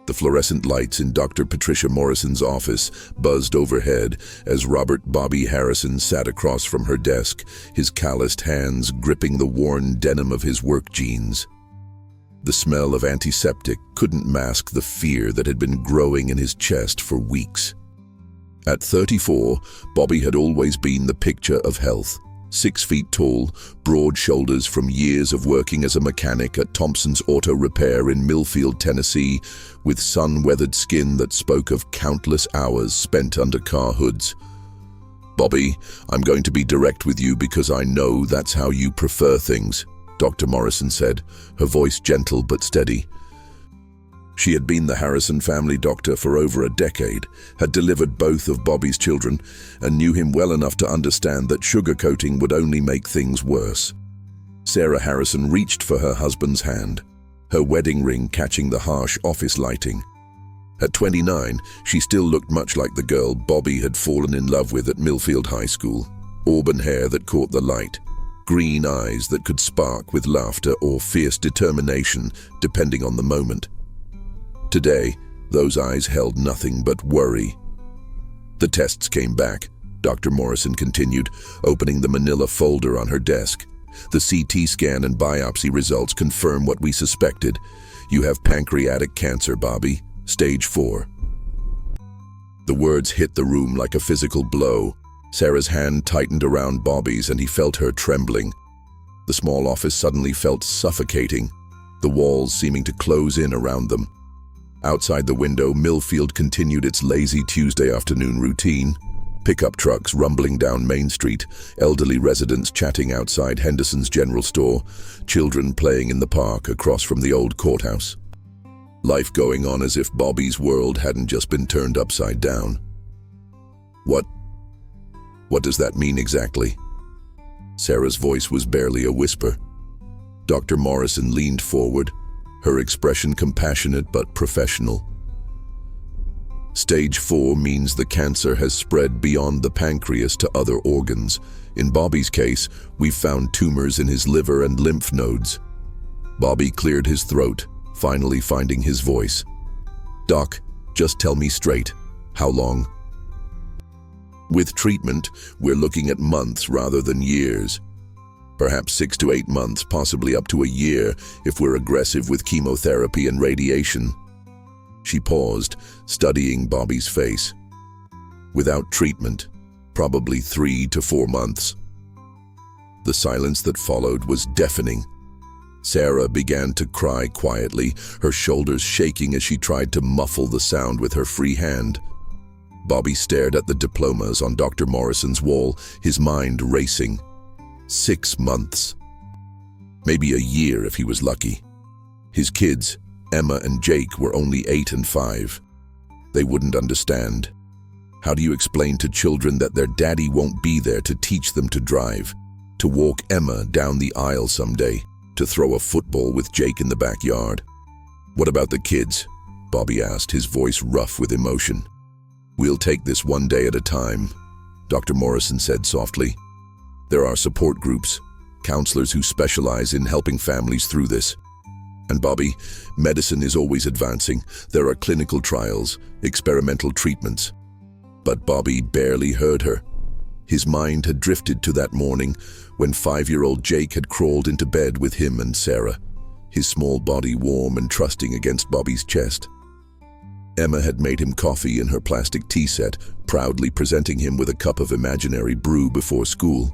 The fluorescent lights in Dr. Patricia Morrison's office buzzed overhead as Robert Bobby Harrison sat across from her desk, his calloused hands gripping the worn denim of his work jeans. The smell of antiseptic couldn't mask the fear that had been growing in his chest for weeks. At 34, Bobby had always been the picture of health. 6 feet tall, broad shoulders from years of working as a mechanic at Thompson's Auto Repair in Millfield, Tennessee, with sun-weathered skin that spoke of countless hours spent under car hoods. "Bobby, I'm going to be direct with you because I know that's how you prefer things," Dr. Morrison said, her voice gentle but steady. She had been the Harrison family doctor for over a decade, had delivered both of Bobby's children, and knew him well enough to understand that sugarcoating would only make things worse. Sarah Harrison reached for her husband's hand, her wedding ring catching the harsh office lighting. At 29, she still looked much like the girl Bobby had fallen in love with at Millfield High School. Auburn hair that caught the light, green eyes that could spark with laughter or fierce determination, depending on the moment. Today, those eyes held nothing but worry. The tests came back, Dr. Morrison continued, opening the manila folder on her desk. The CT scan and biopsy results confirm what we suspected. You have pancreatic cancer, Bobby, stage 4. The words hit the room like a physical blow. Sarah's hand tightened around Bobby's and he felt her trembling. The small office suddenly felt suffocating, the walls seeming to close in around them. Outside the window, Millfield continued its lazy Tuesday afternoon routine. Pickup trucks rumbling down Main Street, elderly residents chatting outside Henderson's general store, children playing in the park across from the old courthouse. Life going on as if Bobby's world hadn't just been turned upside down. What does that mean exactly? Sarah's voice was barely a whisper. Dr. Morrison leaned forward, her expression compassionate but professional. Stage 4 means the cancer has spread beyond the pancreas to other organs. In Bobby's case, we've found tumors in his liver and lymph nodes. Bobby cleared his throat, finally finding his voice. "Doc, just tell me straight, how long?" "With treatment, we're looking at months rather than years. Perhaps 6 to 8 months, possibly up to a year if we're aggressive with chemotherapy and radiation." She paused, studying Bobby's face. "Without treatment, probably 3 to 4 months." The silence that followed was deafening. Sarah began to cry quietly, her shoulders shaking as she tried to muffle the sound with her free hand. Bobby stared at the diplomas on Dr. Morrison's wall, his mind racing. 6 months. Maybe a year if he was lucky. His kids, Emma and Jake, were only 8 and 5. They wouldn't understand. How do you explain to children that their daddy won't be there to teach them to drive, to walk Emma down the aisle someday, to throw a football with Jake in the backyard? "What about the kids?" Bobby asked, his voice rough with emotion. "We'll take this one day at a time," Dr. Morrison said softly. "There are support groups, counselors who specialize in helping families through this. And Bobby, medicine is always advancing. There are clinical trials, experimental treatments." But Bobby barely heard her. His mind had drifted to that morning when 5-year-old Jake had crawled into bed with him and Sarah, his small body warm and trusting against Bobby's chest. Emma had made him coffee in her plastic tea set, proudly presenting him with a cup of imaginary brew before school.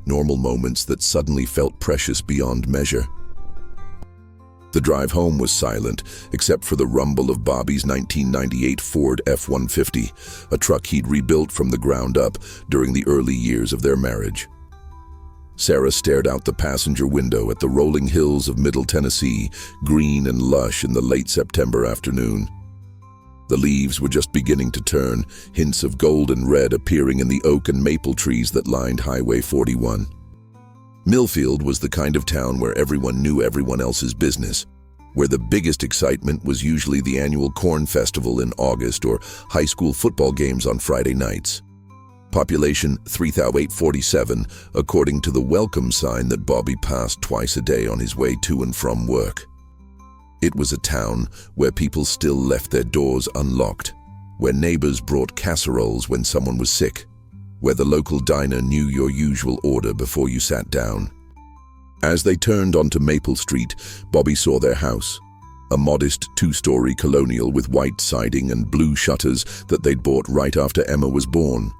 Normal moments that suddenly felt precious beyond measure. The drive home was silent, except for the rumble of Bobby's 1998 Ford F-150, a truck he'd rebuilt from the ground up during the early years of their marriage. Sarah stared out the passenger window at the rolling hills of Middle Tennessee, green and lush in the late September afternoon. The leaves were just beginning to turn, hints of gold and red appearing in the oak and maple trees that lined Highway 41. Millfield was the kind of town where everyone knew everyone else's business, where the biggest excitement was usually the annual corn festival in August or high school football games on Friday nights. Population 3,847, according to the welcome sign that Bobby passed twice a day on his way to and from work. It was a town where people still left their doors unlocked, where neighbors brought casseroles when someone was sick, where the local diner knew your usual order before you sat down. As they turned onto Maple Street, Bobby saw their house, a modest two-story colonial with white siding and blue shutters that they'd bought right after Emma was born.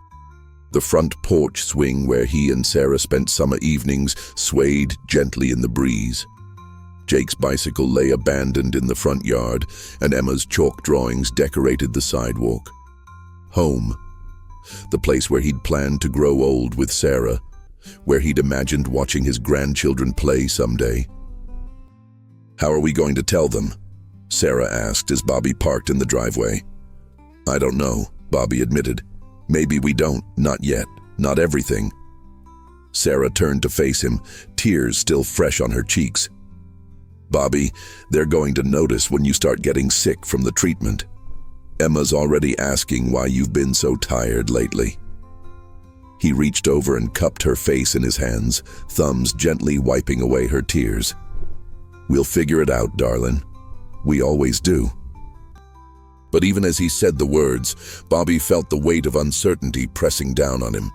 The front porch swing where he and Sarah spent summer evenings swayed gently in the breeze. Jake's bicycle lay abandoned in the front yard, and Emma's chalk drawings decorated the sidewalk. Home. The place where he'd planned to grow old with Sarah, where he'd imagined watching his grandchildren play someday. "How are we going to tell them?" Sarah asked as Bobby parked in the driveway. "I don't know," Bobby admitted. "Maybe we don't, not yet, not everything." Sarah turned to face him, tears still fresh on her cheeks. "Bobby, they're going to notice when you start getting sick from the treatment. Emma's already asking why you've been so tired lately." He reached over and cupped her face in his hands, thumbs gently wiping away her tears. "We'll figure it out, darling. We always do." But even as he said the words, Bobby felt the weight of uncertainty pressing down on him.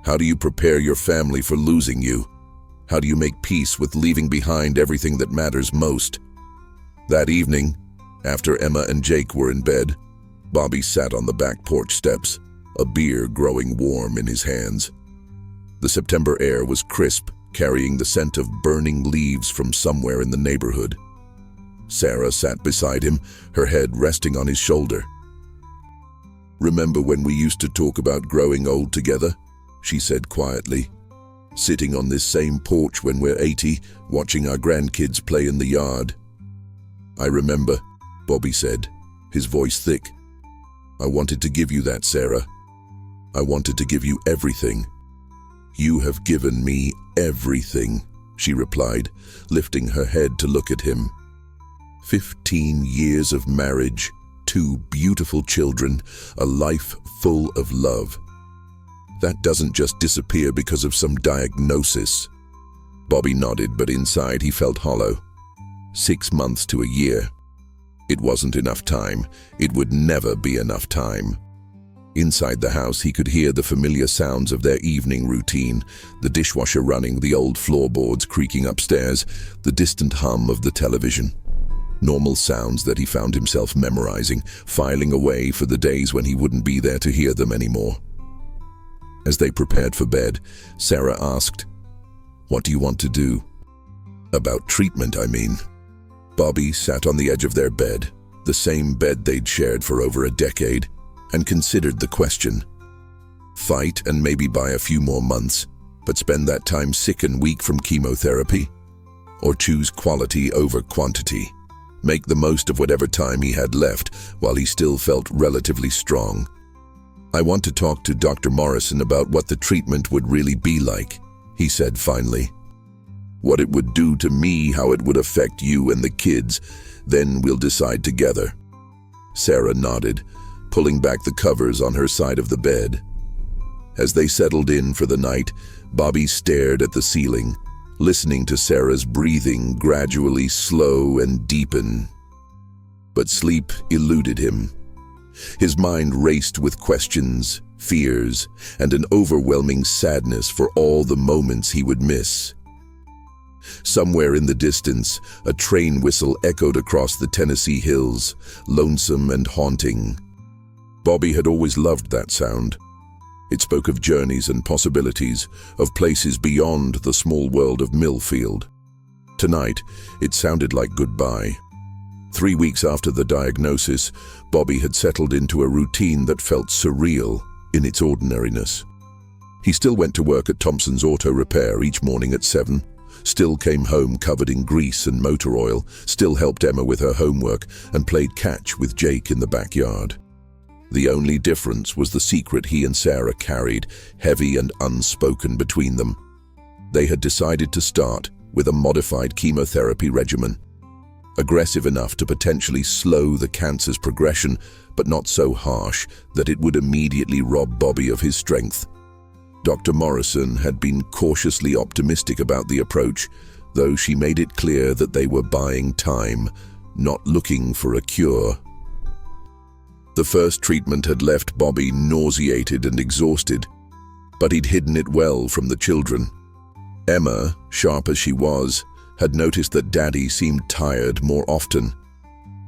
How do you prepare your family for losing you? How do you make peace with leaving behind everything that matters most? That evening, after Emma and Jake were in bed, Bobby sat on the back porch steps, a beer growing warm in his hands. The September air was crisp, carrying the scent of burning leaves from somewhere in the neighborhood. Sarah sat beside him, her head resting on his shoulder. "Remember when we used to talk about growing old together?" she said quietly. "Sitting on this same porch when we're 80, watching our grandkids play in the yard." "I remember," Bobby said, his voice thick. "I wanted to give you that, Sarah. I wanted to give you everything." "You have given me everything," she replied, lifting her head to look at him. 15 years of marriage, 2 beautiful children, a life full of love. That doesn't just disappear because of some diagnosis. Bobby nodded, but inside he felt hollow. 6 months to a year. It wasn't enough time. It would never be enough time. Inside the house, he could hear the familiar sounds of their evening routine, the dishwasher running, the old floorboards creaking upstairs, the distant hum of the television. Normal sounds that he found himself memorizing, filing away for the days when he wouldn't be there to hear them anymore. As they prepared for bed, Sarah asked, "What do you want to do?" "About treatment, I mean." Bobby sat on the edge of their bed, the same bed they'd shared for over a decade, and considered the question. Fight and maybe buy a few more months, but spend that time sick and weak from chemotherapy? Or choose quality over quantity? Make the most of whatever time he had left while he still felt relatively strong. "I want to talk to Dr. Morrison about what the treatment would really be like," he said finally. "What it would do to me, how it would affect you and the kids, then we'll decide together." Sarah nodded, pulling back the covers on her side of the bed. As they settled in for the night, Bobby stared at the ceiling, listening to Sarah's breathing gradually slow and deepen. But sleep eluded him. His mind raced with questions, fears, and an overwhelming sadness for all the moments he would miss. Somewhere in the distance, a train whistle echoed across the Tennessee hills, lonesome and haunting. Bobby had always loved that sound. It spoke of journeys and possibilities, of places beyond the small world of Millfield. Tonight, it sounded like goodbye. 3 weeks after the diagnosis, Bobby had settled into a routine that felt surreal in its ordinariness. He still went to work at Thompson's Auto Repair each morning at 7, still came home covered in grease and motor oil, still helped Emma with her homework, and played catch with Jake in the backyard. The only difference was the secret he and Sarah carried, heavy and unspoken between them. They had decided to start with a modified chemotherapy regimen, aggressive enough to potentially slow the cancer's progression, but not so harsh that it would immediately rob Bobby of his strength. Dr. Morrison had been cautiously optimistic about the approach, though she made it clear that they were buying time, not looking for a cure. The first treatment had left Bobby nauseated and exhausted, but he'd hidden it well from the children. Emma, sharp as she was, had noticed that Daddy seemed tired more often,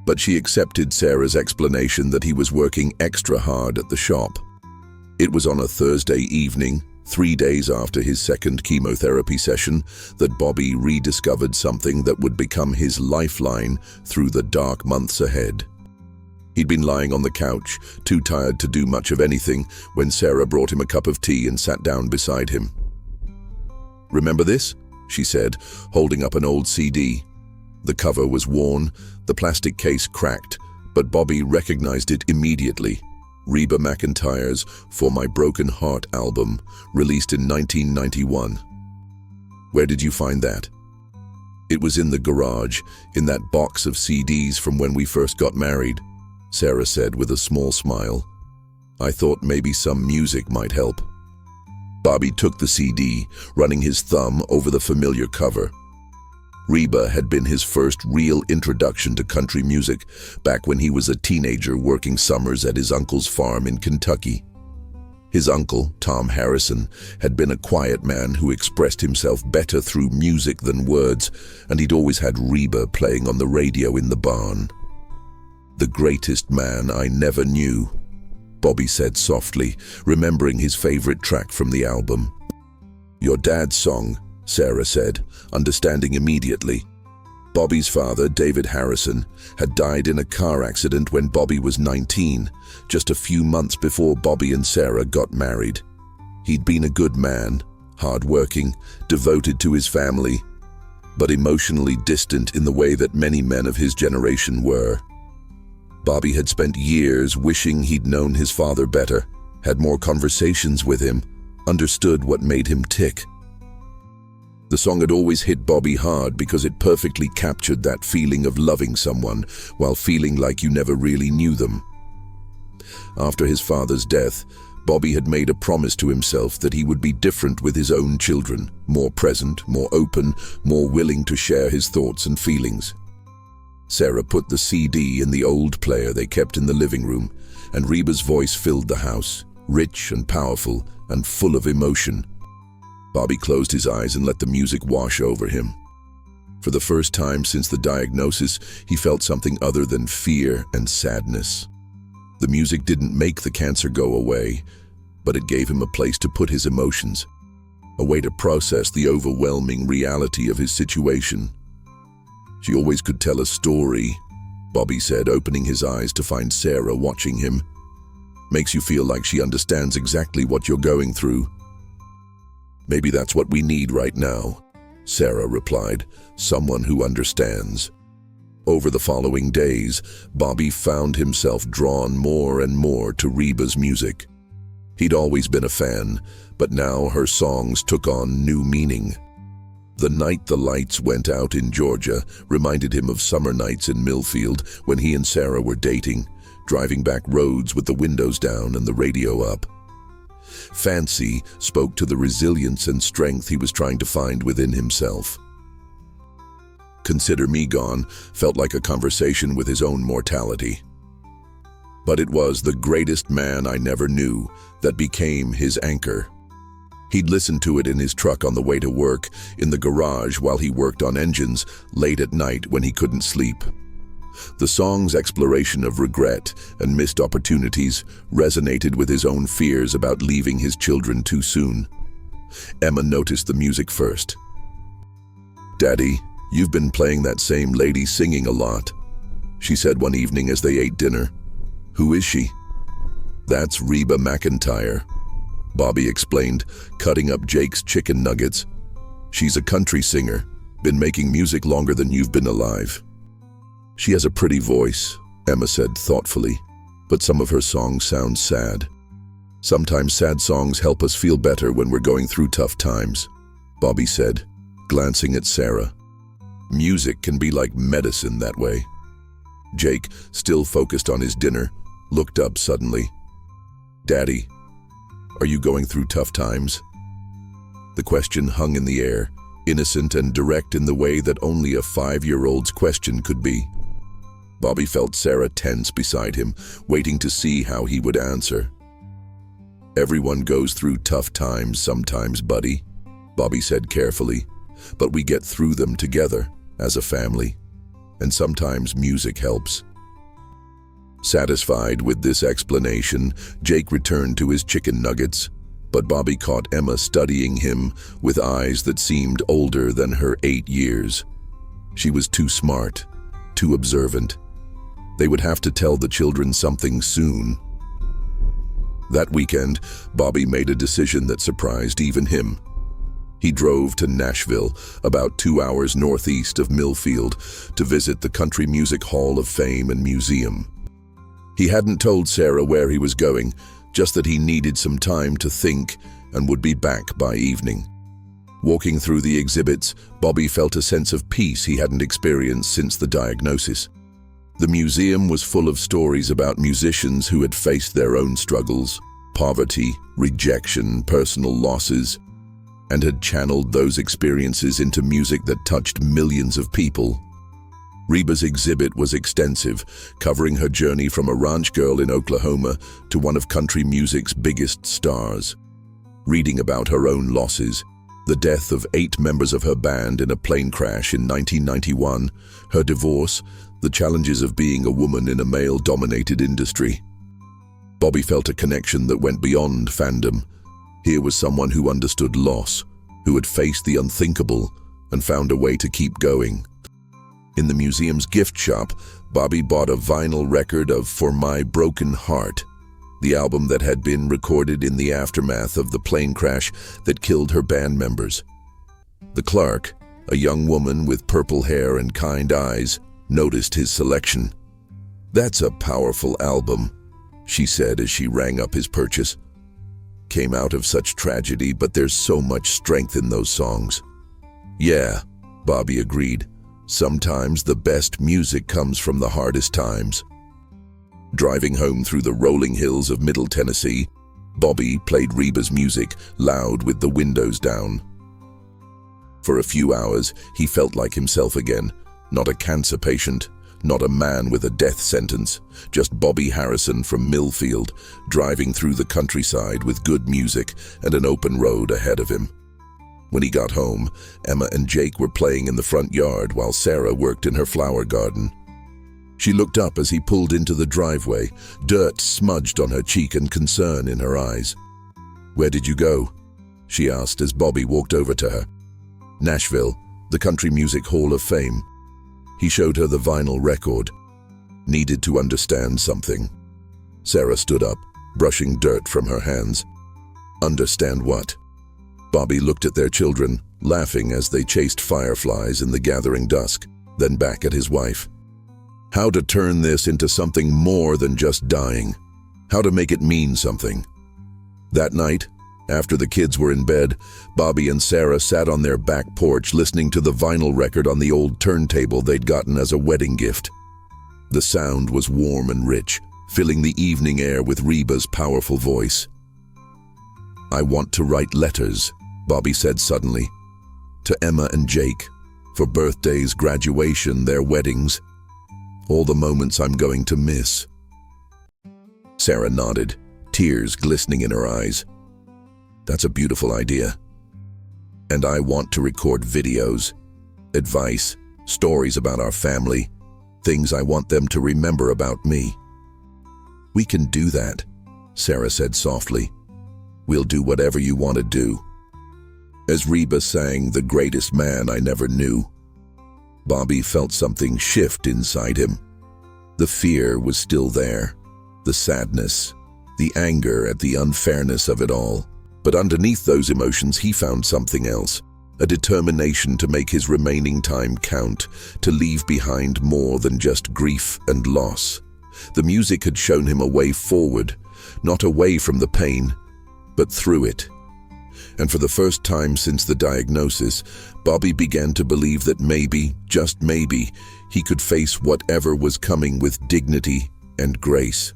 but she accepted Sarah's explanation that he was working extra hard at the shop. It was on a Thursday evening, 3 days after his second chemotherapy session, that Bobby rediscovered something that would become his lifeline through the dark months ahead. He'd been lying on the couch, too tired to do much of anything, when Sarah brought him a cup of tea and sat down beside him. "Remember this?" she said, holding up an old CD. The cover was worn, the plastic case cracked, but Bobby recognized it immediately. Reba McEntire's For My Broken Heart album, released in 1991. "Where did you find that?" "It was in the garage, in that box of CDs from when we first got married," Sarah said with a small smile. "I thought maybe some music might help." Bobby took the CD, running his thumb over the familiar cover. Reba had been his first real introduction to country music back when he was a teenager working summers at his uncle's farm in Kentucky. His uncle, Tom Harrison, had been a quiet man who expressed himself better through music than words, and he'd always had Reba playing on the radio in the barn. "The greatest man I never knew," Bobby said softly, remembering his favorite track from the album. "Your dad's song," Sarah said, understanding immediately. Bobby's father, David Harrison, had died in a car accident when Bobby was 19, just a few months before Bobby and Sarah got married. He'd been a good man, hard-working, devoted to his family, but emotionally distant in the way that many men of his generation were. Bobby had spent years wishing he'd known his father better, had more conversations with him, understood what made him tick. The song had always hit Bobby hard because it perfectly captured that feeling of loving someone while feeling like you never really knew them. After his father's death, Bobby had made a promise to himself that he would be different with his own children, more present, more open, more willing to share his thoughts and feelings. Sarah put the CD in the old player they kept in the living room, and Reba's voice filled the house, rich and powerful and full of emotion. Bobby closed his eyes and let the music wash over him. For the first time since the diagnosis, he felt something other than fear and sadness. The music didn't make the cancer go away, but it gave him a place to put his emotions, a way to process the overwhelming reality of his situation. "She always could tell a story," Bobby said, opening his eyes to find Sarah watching him. "Makes you feel like she understands exactly what you're going through." "Maybe that's what we need right now," Sarah replied, "someone who understands." Over the following days, Bobby found himself drawn more and more to Reba's music. He'd always been a fan, but now her songs took on new meaning. The Night the Lights Went Out in Georgia reminded him of summer nights in Millfield when he and Sarah were dating, driving back roads with the windows down and the radio up. Fancy spoke to the resilience and strength he was trying to find within himself. Consider Me Gone felt like a conversation with his own mortality. But it was The Greatest Man I Never Knew that became his anchor. He'd listen to it in his truck on the way to work, in the garage while he worked on engines, late at night when he couldn't sleep. The song's exploration of regret and missed opportunities resonated with his own fears about leaving his children too soon. Emma noticed the music first. "Daddy, you've been playing that same lady singing a lot," she said one evening as they ate dinner. "Who is she?" "That's Reba McEntire," Bobby explained, cutting up Jake's chicken nuggets. "She's a country singer, been making music longer than you've been alive." "She has a pretty voice," Emma said thoughtfully, "but some of her songs sound sad. Sometimes sad songs help us feel better when we're going through tough times," Bobby said, glancing at Sarah. "Music can be like medicine that way." Jake, still focused on his dinner, looked up suddenly. "Daddy, are you going through tough times?" The question hung in the air, innocent and direct in the way that only a 5-year-old's question could be. Bobby felt Sarah tense beside him, waiting to see how he would answer. "Everyone goes through tough times sometimes, buddy," Bobby said carefully, "but we get through them together, as a family. And sometimes music helps." Satisfied with this explanation, Jake returned to his chicken nuggets, but Bobby caught Emma studying him with eyes that seemed older than her 8 years. She was too smart, too observant. They would have to tell the children something soon. That weekend, Bobby made a decision that surprised even him. He drove to Nashville, about 2 hours northeast of Millfield, to visit the Country Music Hall of Fame and Museum. He hadn't told Sarah where he was going, just that he needed some time to think and would be back by evening. Walking through the exhibits, Bobby felt a sense of peace he hadn't experienced since the diagnosis. The museum was full of stories about musicians who had faced their own struggles, poverty, rejection, personal losses, and had channeled those experiences into music that touched millions of people. Reba's exhibit was extensive, covering her journey from a ranch girl in Oklahoma to one of country music's biggest stars. Reading about her own losses, the death of 8 members of her band in a plane crash in 1991, her divorce, the challenges of being a woman in a male-dominated industry. Bobby felt a connection that went beyond fandom. Here was someone who understood loss, who had faced the unthinkable and found a way to keep going. In the museum's gift shop, Bobby bought a vinyl record of For My Broken Heart, the album that had been recorded in the aftermath of the plane crash that killed her band members. The clerk, a young woman with purple hair and kind eyes, noticed his selection. "That's a powerful album," she said as she rang up his purchase. "Came out of such tragedy, but there's so much strength in those songs." "Yeah," Bobby agreed. "Sometimes the best music comes from the hardest times." Driving home through the rolling hills of Middle Tennessee, Bobby played Reba's music loud with the windows down. For a few hours, he felt like himself again, not a cancer patient, not a man with a death sentence, just Bobby Harrison from Millfield, driving through the countryside with good music and an open road ahead of him. When he got home, Emma and Jake were playing in the front yard while Sarah worked in her flower garden. She looked up as he pulled into the driveway, dirt smudged on her cheek and concern in her eyes. "Where did you go?" she asked as Bobby walked over to her. "Nashville, the Country Music Hall of Fame." He showed her the vinyl record. Needed to understand something. Sarah stood up, brushing dirt from her hands. "Understand what?" Bobby looked at their children, laughing as they chased fireflies in the gathering dusk, then back at his wife. How to turn this into something more than just dying. How to make it mean something. That night, after the kids were in bed, Bobby and Sarah sat on their back porch listening to the vinyl record on the old turntable they'd gotten as a wedding gift. The sound was warm and rich, filling the evening air with Reba's powerful voice. "I want to write letters," Bobby said suddenly, "to Emma and Jake, for birthdays, graduation, their weddings, all the moments I'm going to miss." Sarah nodded, tears glistening in her eyes. "That's a beautiful idea. And I want to record videos, advice, stories about our family, things I want them to remember about me." "We can do that," Sarah said softly. "We'll do whatever you want to do." As Reba sang "The Greatest Man I Never Knew," Bobby felt something shift inside him. The fear was still there, the sadness, the anger at the unfairness of it all. But underneath those emotions, he found something else, a determination to make his remaining time count, to leave behind more than just grief and loss. The music had shown him a way forward, not away from the pain, but through it. And for the first time since the diagnosis, Bobby began to believe that maybe, just maybe, he could face whatever was coming with dignity and grace.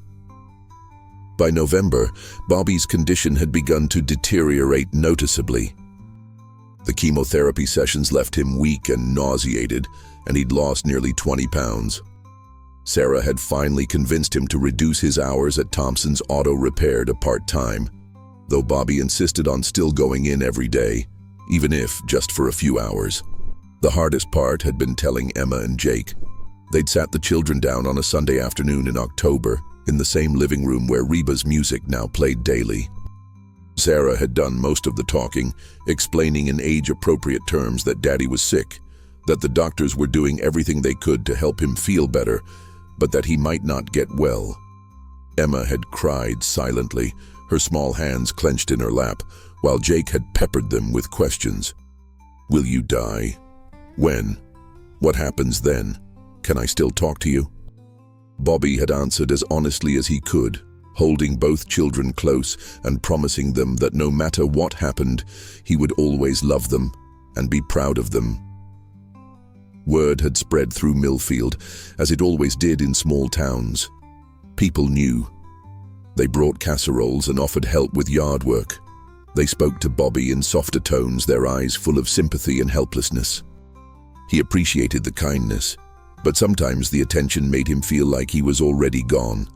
By November, Bobby's condition had begun to deteriorate noticeably. The chemotherapy sessions left him weak and nauseated, and he'd lost nearly 20 pounds. Sarah had finally convinced him to reduce his hours at Thompson's Auto Repair to part-time, though Bobby insisted on still going in every day, even if just for a few hours. The hardest part had been telling Emma and Jake. They'd sat the children down on a Sunday afternoon in October, in the same living room where Reba's music now played daily. Sarah had done most of the talking, explaining in age-appropriate terms that Daddy was sick, that the doctors were doing everything they could to help him feel better, but that he might not get well. Emma had cried silently, her small hands clenched in her lap, while Jake had peppered them with questions. Will you die? When? What happens then? Can I still talk to you? Bobby had answered as honestly as he could, holding both children close and promising them that no matter what happened, he would always love them and be proud of them. Word had spread through Millfield, as it always did in small towns. People knew. They brought casseroles and offered help with yard work. They spoke to Bobby in softer tones, their eyes full of sympathy and helplessness. He appreciated the kindness, but sometimes the attention made him feel like he was already gone,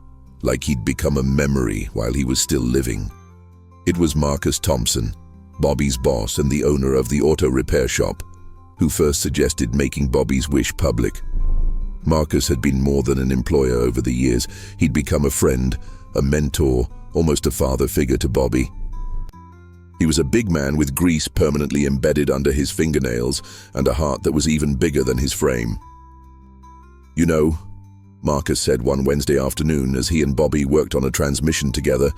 like he'd become a memory while he was still living. It was Marcus Thompson, Bobby's boss and the owner of the auto repair shop, who first suggested making Bobby's wish public. Marcus had been more than an employer over the years. He'd become a friend, a mentor, almost a father figure to Bobby. He was a big man with grease permanently embedded under his fingernails and a heart that was even bigger than his frame. You know, Marcus said one Wednesday afternoon as he and Bobby worked on a transmission together,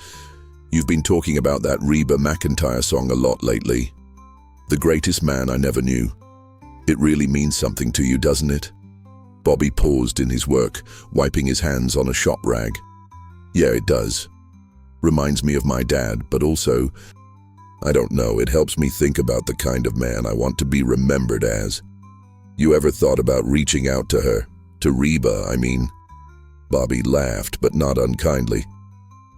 you've been talking about that Reba McEntire song a lot lately. The greatest man I never knew. It really means something to you, doesn't it? Bobby paused in his work, wiping his hands on a shop rag. Yeah, it does. Reminds me of my dad, but also, I don't know, it helps me think about the kind of man I want to be remembered as. You ever thought about reaching out to her? To Reba, I mean. Bobby laughed, but not unkindly.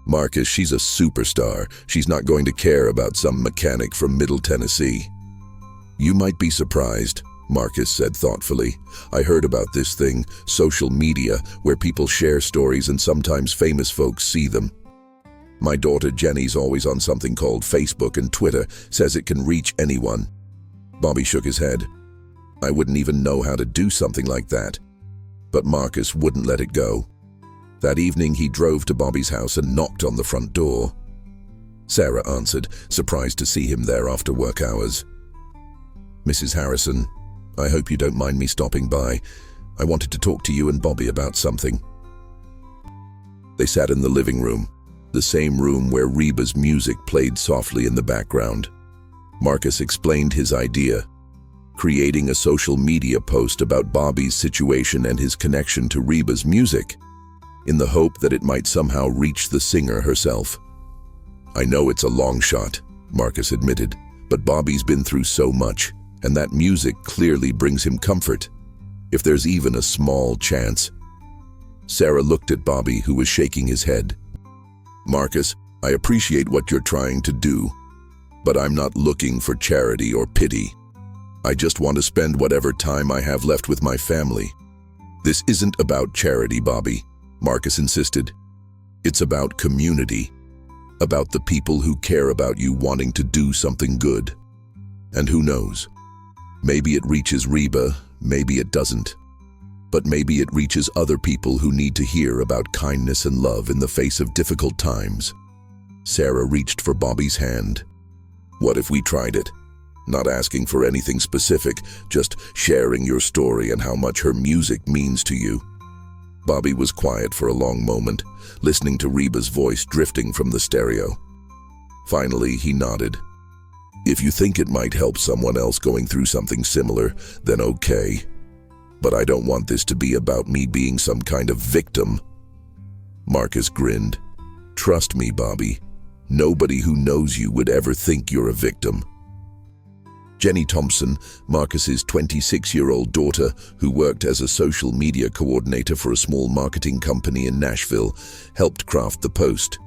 Marcus, she's a superstar. She's not going to care about some mechanic from Middle Tennessee. You might be surprised, Marcus said thoughtfully. I heard about this thing, social media, where people share stories and sometimes famous folks see them. My daughter Jenny's always on something called Facebook and Twitter, says it can reach anyone. Bobby shook his head. I wouldn't even know how to do something like that. But Marcus wouldn't let it go. That evening he drove to Bobby's house and knocked on the front door. Sarah answered, surprised to see him there after work hours. Mrs. Harrison, I hope you don't mind me stopping by. I wanted to talk to you and Bobby about something. They sat in the living room, the same room where Reba's music played softly in the background. Marcus explained his idea, creating a social media post about Bobby's situation and his connection to Reba's music, in the hope that it might somehow reach the singer herself. I know it's a long shot, Marcus admitted, but Bobby's been through so much, and that music clearly brings him comfort, if there's even a small chance. Sarah looked at Bobby, who was shaking his head. Marcus, I appreciate what you're trying to do, but I'm not looking for charity or pity. I just want to spend whatever time I have left with my family. This isn't about charity, Bobby, Marcus insisted. It's about community, about the people who care about you wanting to do something good. And who knows? Maybe it reaches Reba, maybe it doesn't. But maybe it reaches other people who need to hear about kindness and love in the face of difficult times. Sarah reached for Bobby's hand. What if we tried it? Not asking for anything specific, just sharing your story and how much her music means to you. Bobby was quiet for a long moment, listening to Reba's voice drifting from the stereo. Finally, he nodded. If you think it might help someone else going through something similar, then okay. But I don't want this to be about me being some kind of victim. Marcus grinned. Trust me, Bobby. Nobody who knows you would ever think you're a victim. Jenny Thompson, Marcus's 26-year-old daughter, who worked as a social media coordinator for a small marketing company in Nashville, helped craft the post.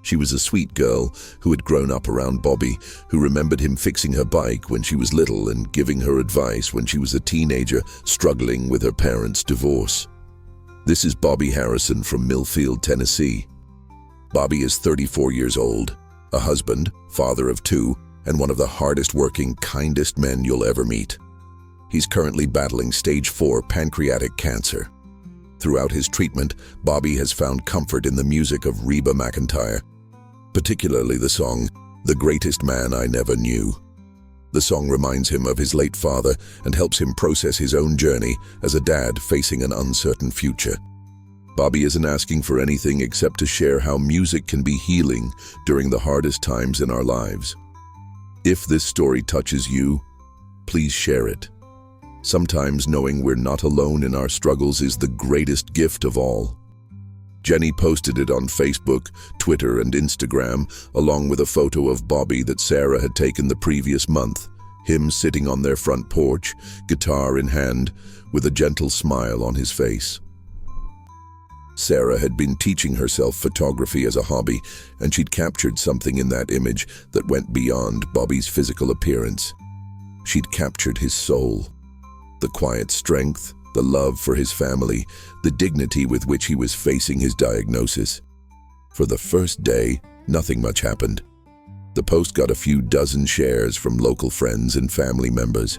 She was a sweet girl who had grown up around Bobby, who remembered him fixing her bike when she was little and giving her advice when she was a teenager struggling with her parents' divorce. This is Bobby Harrison from Millfield, Tennessee. Bobby is 34 years old, a husband, father of two, and one of the hardest working, kindest men you'll ever meet. He's currently battling stage 4 pancreatic cancer. Throughout his treatment, Bobby has found comfort in the music of Reba McEntire, particularly the song, "The Greatest Man I Never Knew." The song reminds him of his late father and helps him process his own journey as a dad facing an uncertain future. Bobby isn't asking for anything except to share how music can be healing during the hardest times in our lives. If this story touches you, please share it. Sometimes knowing we're not alone in our struggles is the greatest gift of all. Jenny posted it on Facebook, Twitter, and Instagram, along with a photo of Bobby that Sarah had taken the previous month, him sitting on their front porch, guitar in hand, with a gentle smile on his face. Sarah had been teaching herself photography as a hobby, and she'd captured something in that image that went beyond Bobby's physical appearance. She'd captured his soul. The quiet strength, the love for his family, the dignity with which he was facing his diagnosis. For the first day, nothing much happened. The post got a few dozen shares from local friends and family members.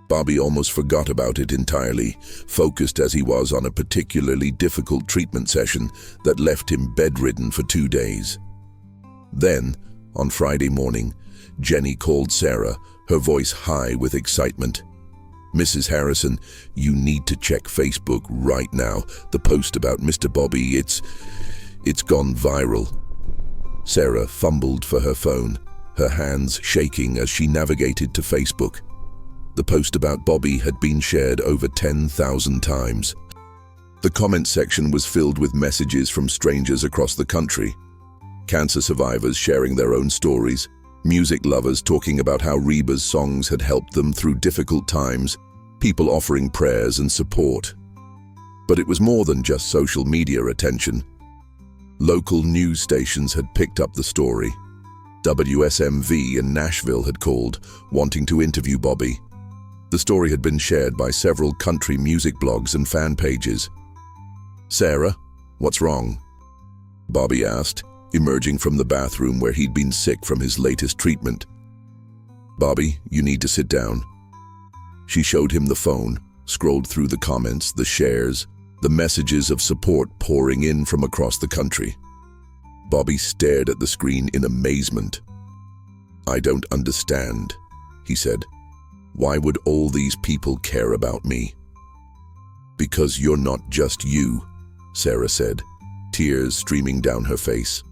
Bobby almost forgot about it entirely, focused as he was on a particularly difficult treatment session that left him bedridden for 2 days. Then, on Friday morning, Jenny called Sarah, her voice high with excitement. "Mrs. Harrison, you need to check Facebook right now. The post about Mr. Bobby, it's gone viral." Sarah fumbled for her phone, her hands shaking as she navigated to Facebook. The post about Bobby had been shared over 10,000 times. The comment section was filled with messages from strangers across the country. Cancer survivors sharing their own stories, music lovers talking about how Reba's songs had helped them through difficult times, people offering prayers and support. But it was more than just social media attention. Local news stations had picked up the story. WSMV in Nashville had called, wanting to interview Bobby. The story had been shared by several country music blogs and fan pages. "Sarah, what's wrong?" Bobby asked, emerging from the bathroom where he'd been sick from his latest treatment. "Bobby, you need to sit down." She showed him the phone, scrolled through the comments, the shares, the messages of support pouring in from across the country. Bobby stared at the screen in amazement. "I don't understand," he said. "Why would all these people care about me?" "Because you're not just you," Sarah said, tears streaming down her face.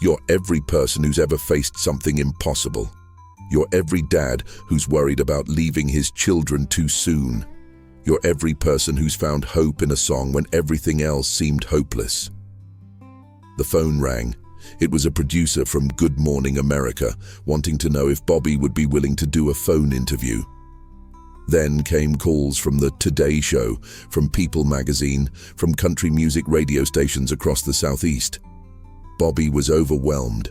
"You're every person who's ever faced something impossible. You're every dad who's worried about leaving his children too soon. You're every person who's found hope in a song when everything else seemed hopeless." The phone rang. It was a producer from Good Morning America, wanting to know if Bobby would be willing to do a phone interview. Then came calls from the Today Show, from People magazine, from country music radio stations across the Southeast. Bobby was overwhelmed.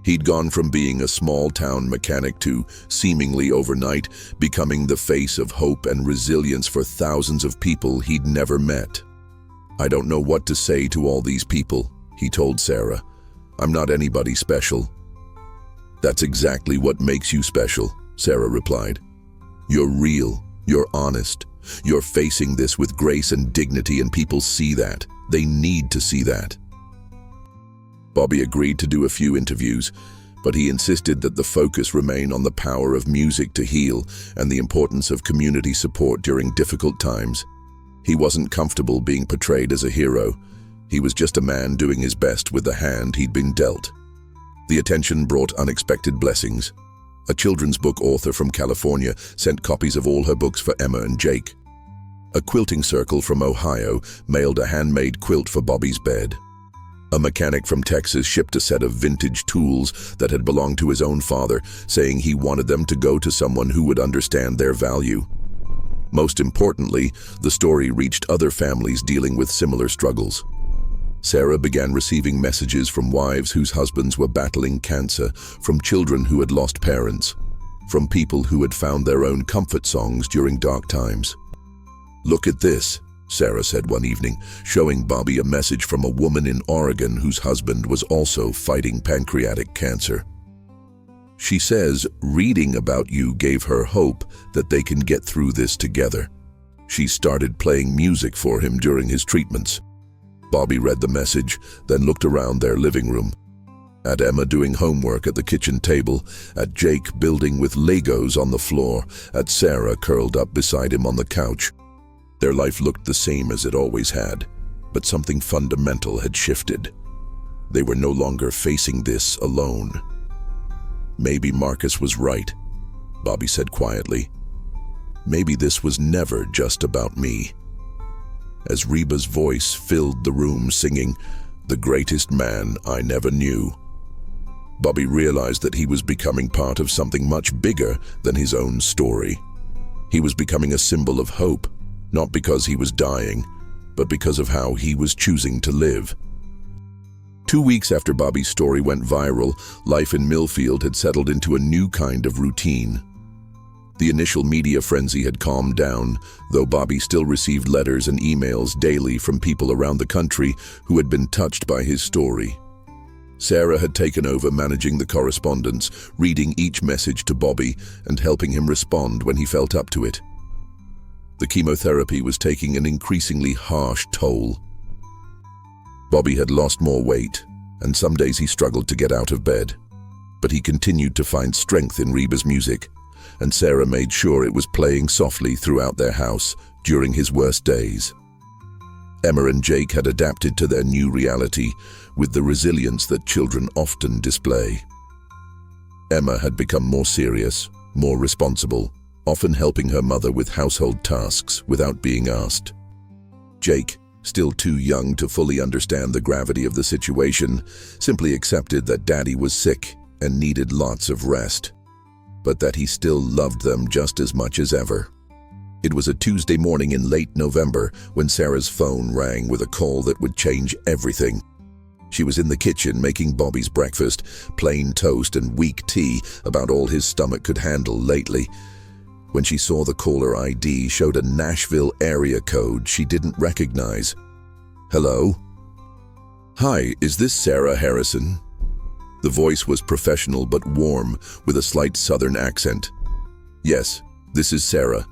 He'd gone from being a small-town mechanic to, seemingly overnight, becoming the face of hope and resilience for thousands of people he'd never met. "I don't know what to say to all these people," he told Sarah. "I'm not anybody special." "That's exactly what makes you special," Sarah replied. "You're real, you're honest, you're facing this with grace and dignity, and people see that. They need to see that." Bobby agreed to do a few interviews, but he insisted that the focus remain on the power of music to heal and the importance of community support during difficult times. He wasn't comfortable being portrayed as a hero. He was just a man doing his best with the hand he'd been dealt. The attention brought unexpected blessings. A children's book author from California sent copies of all her books for Emma and Jake. A quilting circle from Ohio mailed a handmade quilt for Bobby's bed. A mechanic from Texas shipped a set of vintage tools that had belonged to his own father, saying he wanted them to go to someone who would understand their value. Most importantly, the story reached other families dealing with similar struggles. Sarah began receiving messages from wives whose husbands were battling cancer, from children who had lost parents, from people who had found their own comfort songs during dark times. "Look at this," Sarah said one evening, showing Bobby a message from a woman in Oregon whose husband was also fighting pancreatic cancer. She says reading about you gave her hope that they can get through this together. She started playing music for him during his treatments. Bobby read the message, then looked around their living room. At Emma doing homework at the kitchen table, at Jake building with Legos on the floor, at Sarah curled up beside him on the couch. Their life looked the same as it always had, but something fundamental had shifted. They were no longer facing this alone. Maybe Marcus was right, Bobby said quietly. Maybe this was never just about me. As Reba's voice filled the room singing, "The greatest man I never knew," Bobby realized that he was becoming part of something much bigger than his own story. He was becoming a symbol of hope, not because he was dying, but because of how he was choosing to live. 2 weeks after Bobby's story went viral, life in Millfield had settled into a new kind of routine. The initial media frenzy had calmed down, though Bobby still received letters and emails daily from people around the country who had been touched by his story. Sarah had taken over managing the correspondence, reading each message to Bobby and helping him respond when he felt up to it. The chemotherapy was taking an increasingly harsh toll. Bobby had lost more weight, and some days he struggled to get out of bed. But he continued to find strength in Reba's music, and Sarah made sure it was playing softly throughout their house during his worst days. Emma and Jake had adapted to their new reality with the resilience that children often display. Emma had become more serious, more responsible, often helping her mother with household tasks without being asked. Jake, still too young to fully understand the gravity of the situation, simply accepted that Daddy was sick and needed lots of rest, but that he still loved them just as much as ever. It was a Tuesday morning in late November when Sarah's phone rang with a call that would change everything. She was in the kitchen making Bobby's breakfast, plain toast and weak tea, about all his stomach could handle lately, when she saw the caller ID showed a Nashville area code she didn't recognize. "Hello? Hi, is this Sarah Harrison?" The voice was professional but warm, with a slight southern accent. "Yes, this is Sarah."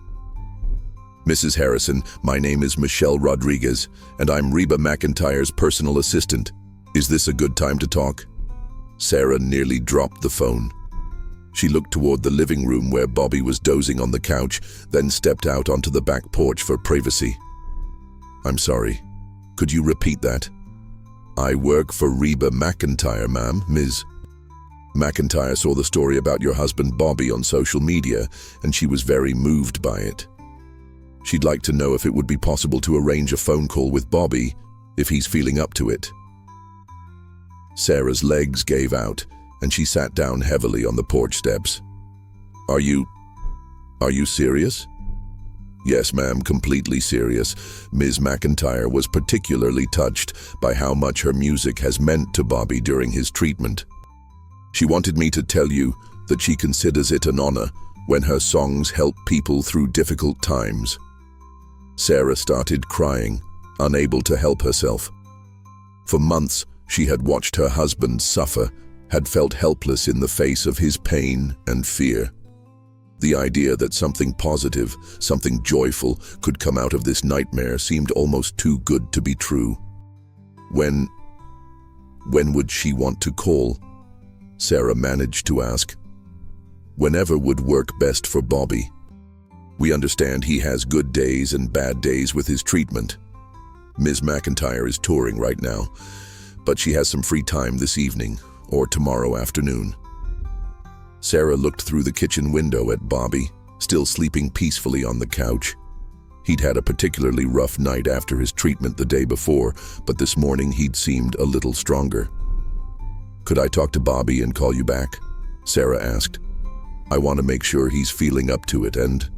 "Mrs. Harrison, my name is Michelle Rodriguez, and I'm Reba McEntire's personal assistant. Is this a good time to talk?" Sarah nearly dropped the phone. She looked toward the living room where Bobby was dozing on the couch, then stepped out onto the back porch for privacy. "I'm sorry. Could you repeat that?" "I work for Reba McEntire, ma'am. Ms. McEntire saw the story about your husband Bobby on social media, and she was very moved by it. She'd like to know if it would be possible to arrange a phone call with Bobby, if he's feeling up to it." Sarah's legs gave out, and she sat down heavily on the porch steps. Are you serious?" "Yes, ma'am, completely serious." Ms. McEntire was particularly touched by how much her music has meant to Bobby during his treatment. She wanted me to tell you that she considers it an honor when her songs help people through difficult times. Sarah started crying, unable to help herself. For months, she had watched her husband suffer, had felt helpless in the face of his pain and fear. The idea that something positive, something joyful, could come out of this nightmare seemed almost too good to be true. When would she want to call?" Sarah managed to ask. "Whenever would work best for Bobby. We understand he has good days and bad days with his treatment. Ms. McEntire is touring right now, but she has some free time this evening or tomorrow afternoon." Sarah looked through the kitchen window at Bobby, still sleeping peacefully on the couch. He'd had a particularly rough night after his treatment the day before, but this morning he'd seemed a little stronger. "Could I talk to Bobby and call you back?" Sarah asked. "I want to make sure he's feeling up to it, and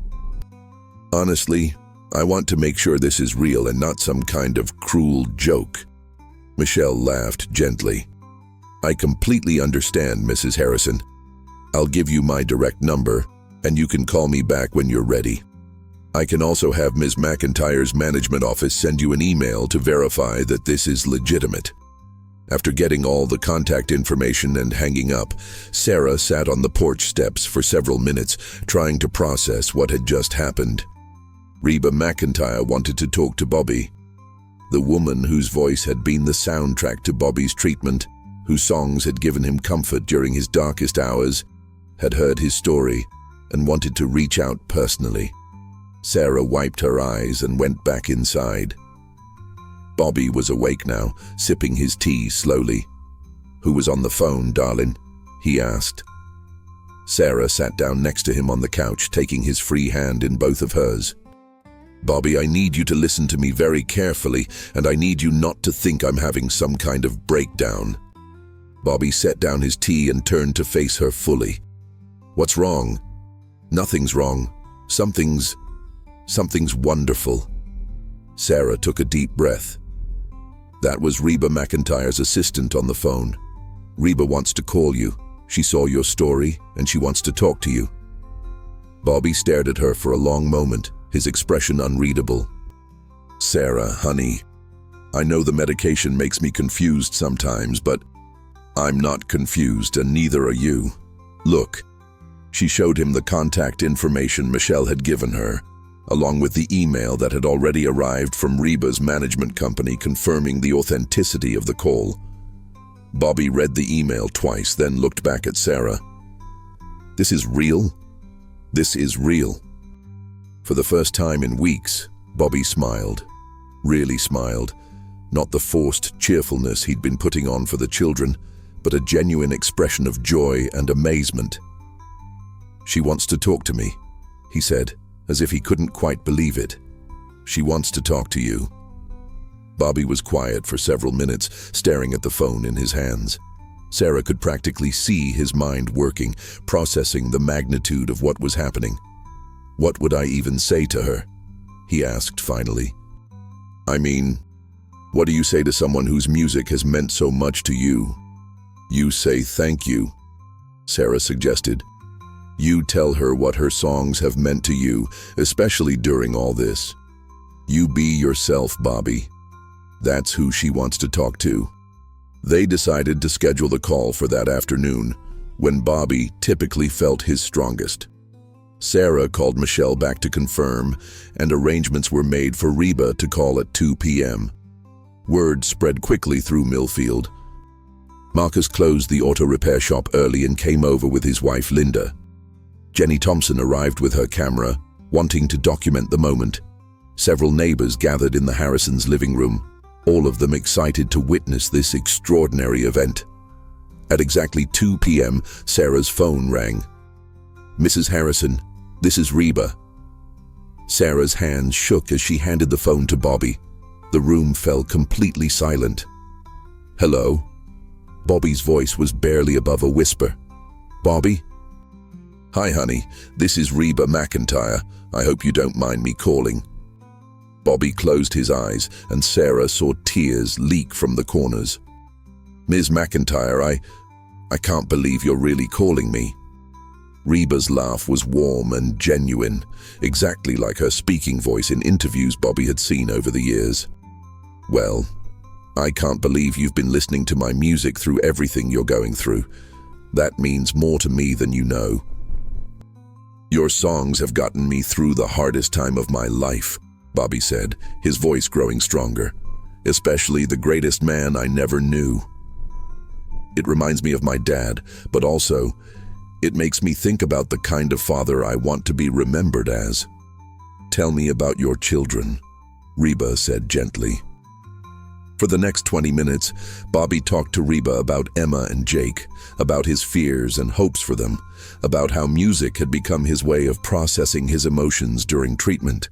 honestly, I want to make sure this is real and not some kind of cruel joke." Michelle laughed gently. "I completely understand, Mrs. Harrison. I'll give you my direct number, and you can call me back when you're ready." I can also have Ms. McEntire's management office send you an email to verify that this is legitimate." After getting all the contact information and hanging up, Sarah sat on the porch steps for several minutes, trying to process what had just happened. Reba McEntire wanted to talk to Bobby. The woman whose voice had been the soundtrack to Bobby's treatment, whose songs had given him comfort during his darkest hours, had heard his story and wanted to reach out personally. Sarah wiped her eyes and went back inside. Bobby was awake now, sipping his tea slowly. "Who was on the phone, darling?" he asked. Sarah sat down next to him on the couch, taking his free hand in both of hers. "Bobby, I need you to listen to me very carefully, and I need you not to think I'm having some kind of breakdown." Bobby set down his tea and turned to face her fully. "What's wrong?" "Nothing's wrong. Something's wonderful." Sarah took a deep breath. That was Reba McEntire's assistant on the phone. "Reba wants to call you. She saw your story, and she wants to talk to you." Bobby stared at her for a long moment, his expression unreadable. "Sarah, honey, I know the medication makes me confused sometimes, but I'm not confused, and neither are you. Look." She showed him the contact information Michelle had given her, along with the email that had already arrived from Reba's management company confirming the authenticity of the call. Bobby read the email twice, then looked back at Sarah. "This is real? This is real." For the first time in weeks, Bobby smiled. Really smiled. Not the forced cheerfulness he'd been putting on for the children, but a genuine expression of joy and amazement. "She wants to talk to me," he said, as if he couldn't quite believe it. "She wants to talk to you." Bobby was quiet for several minutes, staring at the phone in his hands. Sarah could practically see his mind working, processing the magnitude of what was happening. "What would I even say to her?" he asked finally. "I mean, what do you say to someone whose music has meant so much to you?" "You say thank you," Sarah suggested. "You tell her what her songs have meant to you, especially during all this. You be yourself, Bobby." That's who she wants to talk to. They decided to schedule the call for that afternoon, when Bobby typically felt his strongest. Sarah called Michelle back to confirm, and arrangements were made for Reba to call at 2 p.m. Word spread quickly through Millfield. Marcus closed the auto repair shop early and came over with his wife Linda. Jenny Thompson arrived with her camera, wanting to document the moment. Several neighbors gathered in the Harrisons' living room, all of them excited to witness this extraordinary event. At exactly 2 p.m., Sarah's phone rang. "Mrs. Harrison, this is Reba." Sarah's hands shook as she handed the phone to Bobby. The room fell completely silent. "Hello?" Bobby's voice was barely above a whisper. "Bobby?" "Hi, honey. This is Reba McEntire. I hope you don't mind me calling." Bobby closed his eyes, and Sarah saw tears leak from the corners. "Ms. McEntire, I can't believe you're really calling me." Reba's laugh was warm and genuine, exactly like her speaking voice in interviews Bobby had seen over the years. "Well, I can't believe you've been listening to my music through everything you're going through. That means more to me than you know. Your songs have gotten me through the hardest time of my life," Bobby said, his voice growing stronger. "Especially the greatest man I never knew. It reminds me of my dad, but also, it makes me think about the kind of father I want to be remembered as." "Tell me about your children," Reba said gently. For the next 20 minutes, Bobby talked to Reba about Emma and Jake, about his fears and hopes for them, about how music had become his way of processing his emotions during treatment.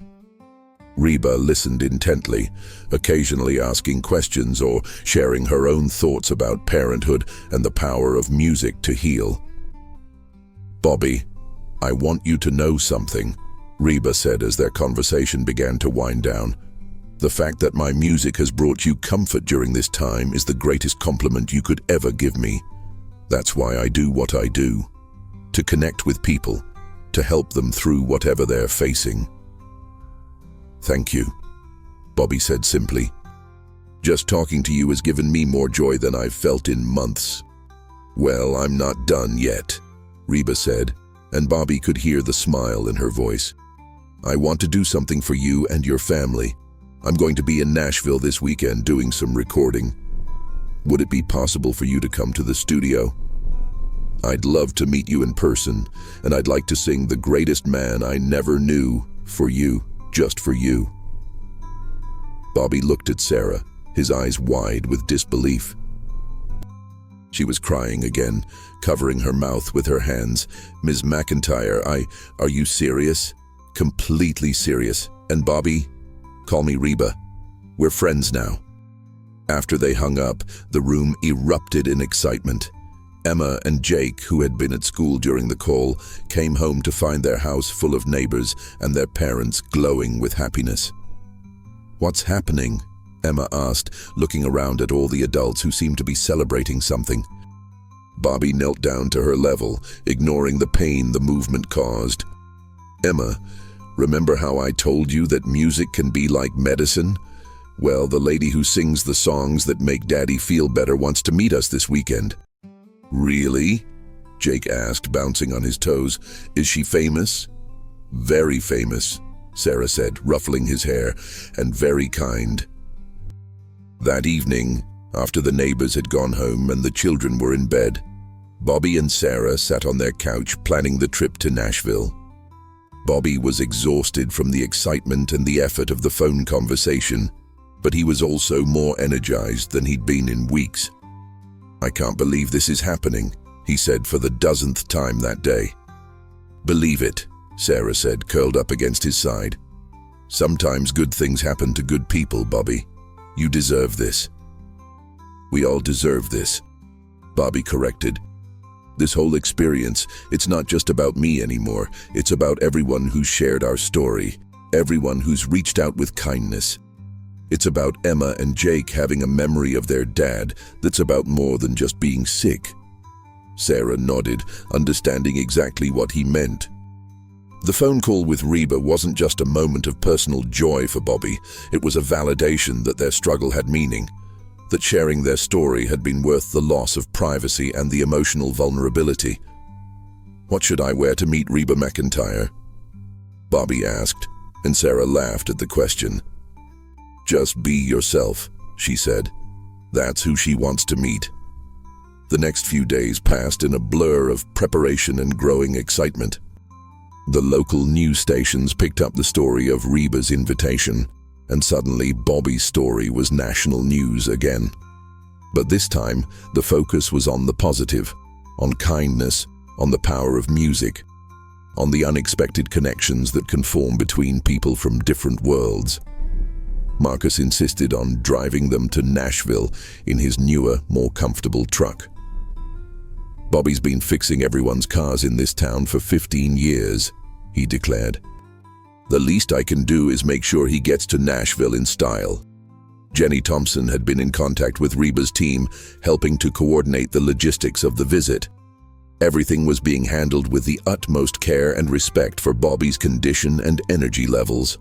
Reba listened intently, occasionally asking questions or sharing her own thoughts about parenthood and the power of music to heal. "Bobby, I want you to know something," Reba said as their conversation began to wind down. "The fact that my music has brought you comfort during this time is the greatest compliment you could ever give me. That's why I do what I do. To connect with people, to help them through whatever they're facing. "Thank you," Bobby said simply. "Just talking to you has given me more joy than I've felt in months." "Well, I'm not done yet," Reba said, and Bobby could hear the smile in her voice. "I want to do something for you and your family. I'm going to be in Nashville this weekend doing some recording. Would it be possible for you to come to the studio? I'd love to meet you in person, and I'd like to sing The Greatest Man I Never Knew for you, just for you." Bobby looked at Sarah, his eyes wide with disbelief. She was crying again, covering her mouth with her hands. "Ms. McEntire, are you serious?" "Completely serious. And Bobby, call me Reba. We're friends now." After they hung up, the room erupted in excitement. Emma and Jake, who had been at school during the call, came home to find their house full of neighbors and their parents glowing with happiness. "What's happening?" Emma asked, looking around at all the adults who seemed to be celebrating something. Bobby knelt down to her level, ignoring the pain the movement caused. "Emma, remember how I told you that music can be like medicine? Well, the lady who sings the songs that make Daddy feel better wants to meet us this weekend." "Really?" Jake asked, bouncing on his toes. "Is she famous?" "Very famous," Sarah said, ruffling his hair, "and very kind." That evening, after the neighbors had gone home and the children were in bed, Bobby and Sarah sat on their couch planning the trip to Nashville. Bobby was exhausted from the excitement and the effort of the phone conversation, but he was also more energized than he'd been in weeks. "I can't believe this is happening," he said for the dozenth time that day. "Believe it," Sarah said, curled up against his side. "Sometimes good things happen to good people, Bobby. You deserve this." "We all deserve this," Bobby corrected. "This whole experience, it's not just about me anymore. It's about everyone who's shared our story, everyone who's reached out with kindness. It's about Emma and Jake having a memory of their dad that's about more than just being sick." Sarah nodded, understanding exactly what he meant. The phone call with Reba wasn't just a moment of personal joy for Bobby. It was a validation that their struggle had meaning, that sharing their story had been worth the loss of privacy and the emotional vulnerability. "What should I wear to meet Reba McEntire?" Bobby asked, and Sarah laughed at the question. "Just be yourself," she said. "That's who she wants to meet." The next few days passed in a blur of preparation and growing excitement. The local news stations picked up the story of Reba's invitation, and suddenly Bobby's story was national news again. But this time, the focus was on the positive, on kindness, on the power of music, on the unexpected connections that can form between people from different worlds. Marcus insisted on driving them to Nashville in his newer, more comfortable truck. "Bobby's been fixing everyone's cars in this town for 15 years, he declared. "The least I can do is make sure he gets to Nashville in style." Jenny Thompson had been in contact with Reba's team, helping to coordinate the logistics of the visit. Everything was being handled with the utmost care and respect for Bobby's condition and energy levels.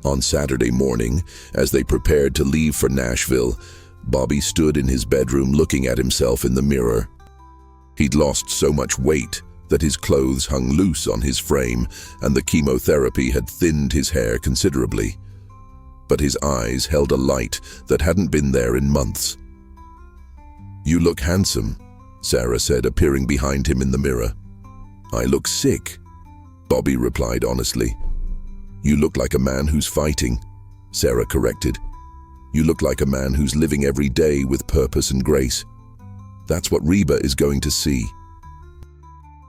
On Saturday morning, as they prepared to leave for Nashville, Bobby stood in his bedroom looking at himself in the mirror. He'd lost so much weight that his clothes hung loose on his frame, and the chemotherapy had thinned his hair considerably. But his eyes held a light that hadn't been there in months. "You look handsome," Sarah said, appearing behind him in the mirror. "I look sick," Bobby replied honestly. "You look like a man who's fighting," Sarah corrected. "You look like a man who's living every day with purpose and grace. That's what Reba is going to see."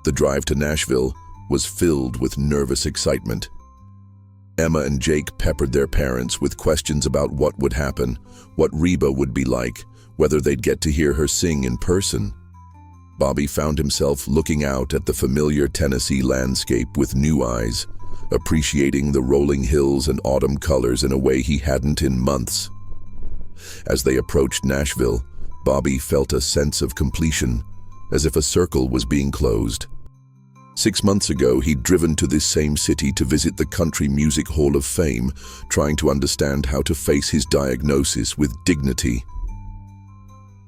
The drive to Nashville was filled with nervous excitement. Emma and Jake peppered their parents with questions about what would happen, what Reba would be like, whether they'd get to hear her sing in person. Bobby found himself looking out at the familiar Tennessee landscape with new eyes, appreciating the rolling hills and autumn colors in a way he hadn't in months. As they approached Nashville, Bobby felt a sense of completion, as if a circle was being closed. 6 months ago, he'd driven to this same city to visit the Country Music Hall of Fame, trying to understand how to face his diagnosis with dignity.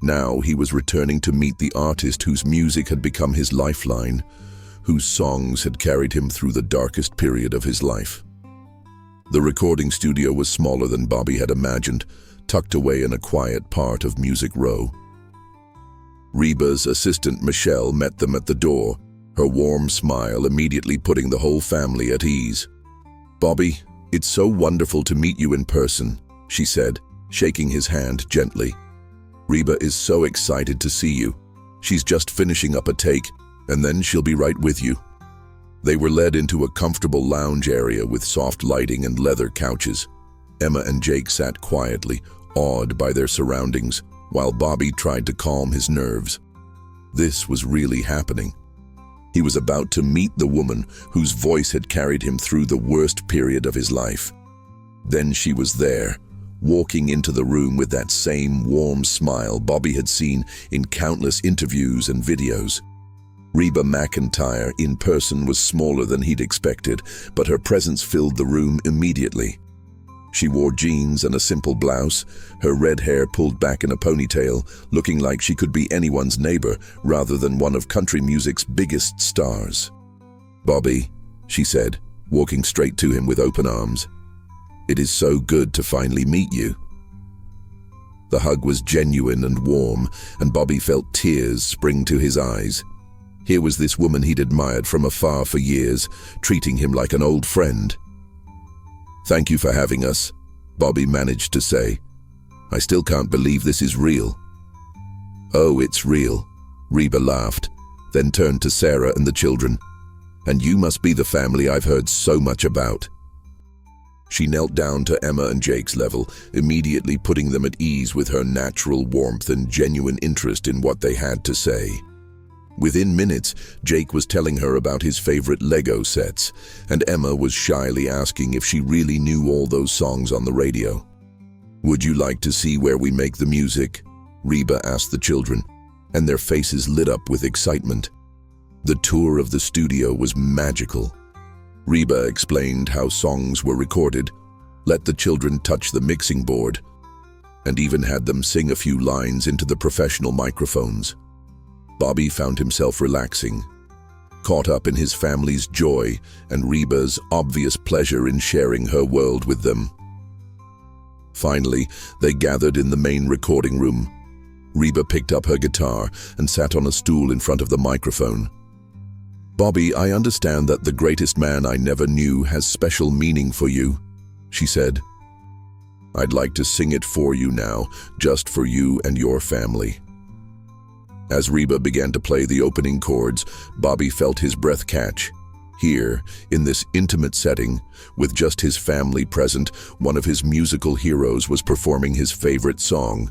Now he was returning to meet the artist whose music had become his lifeline, whose songs had carried him through the darkest period of his life. The recording studio was smaller than Bobby had imagined, tucked away in a quiet part of Music Row. Reba's assistant Michelle met them at the door, her warm smile immediately putting the whole family at ease. "Bobby, it's so wonderful to meet you in person," she said, shaking his hand gently. "Reba is so excited to see you. She's just finishing up a take, and then she'll be right with you." They were led into a comfortable lounge area with soft lighting and leather couches. Emma and Jake sat quietly, awed by their surroundings, while Bobby tried to calm his nerves. This was really happening. He was about to meet the woman whose voice had carried him through the worst period of his life. Then she was there, walking into the room with that same warm smile Bobby had seen in countless interviews and videos. Reba McEntire in person was smaller than he'd expected, but her presence filled the room immediately. She wore jeans and a simple blouse, her red hair pulled back in a ponytail, looking like she could be anyone's neighbor rather than one of country music's biggest stars. "Bobby," she said, walking straight to him with open arms. "It is so good to finally meet you." The hug was genuine and warm, and Bobby felt tears spring to his eyes. Here was this woman he'd admired from afar for years, treating him like an old friend. "Thank you for having us," Bobby managed to say. "I still can't believe this is real." "Oh, it's real," Reba laughed, then turned to Sarah and the children. "And you must be the family I've heard so much about." She knelt down to Emma and Jake's level, immediately putting them at ease with her natural warmth and genuine interest in what they had to say. Within minutes, Jake was telling her about his favorite Lego sets, and Emma was shyly asking if she really knew all those songs on the radio. "Would you like to see where we make the music?" Reba asked the children, and their faces lit up with excitement. The tour of the studio was magical. Reba explained how songs were recorded, let the children touch the mixing board, and even had them sing a few lines into the professional microphones. Bobby found himself relaxing, caught up in his family's joy and Reba's obvious pleasure in sharing her world with them. Finally, they gathered in the main recording room. Reba picked up her guitar and sat on a stool in front of the microphone. "Bobby, I understand that The Greatest Man I Never Knew has special meaning for you," she said. "I'd like to sing it for you now, just for you and your family." As Reba began to play the opening chords, Bobby felt his breath catch. Here, in this intimate setting, with just his family present, one of his musical heroes was performing his favorite song.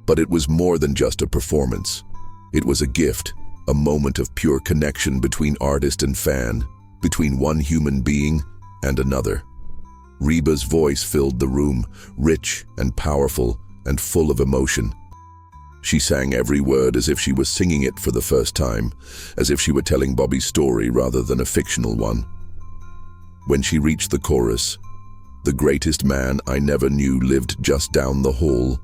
But it was more than just a performance. It was a gift, a moment of pure connection between artist and fan, between one human being and another. Reba's voice filled the room, rich and powerful and full of emotion. She sang every word as if she was singing it for the first time, as if she were telling Bobby's story rather than a fictional one. When she reached the chorus, "The greatest man I never knew lived just down the hall,"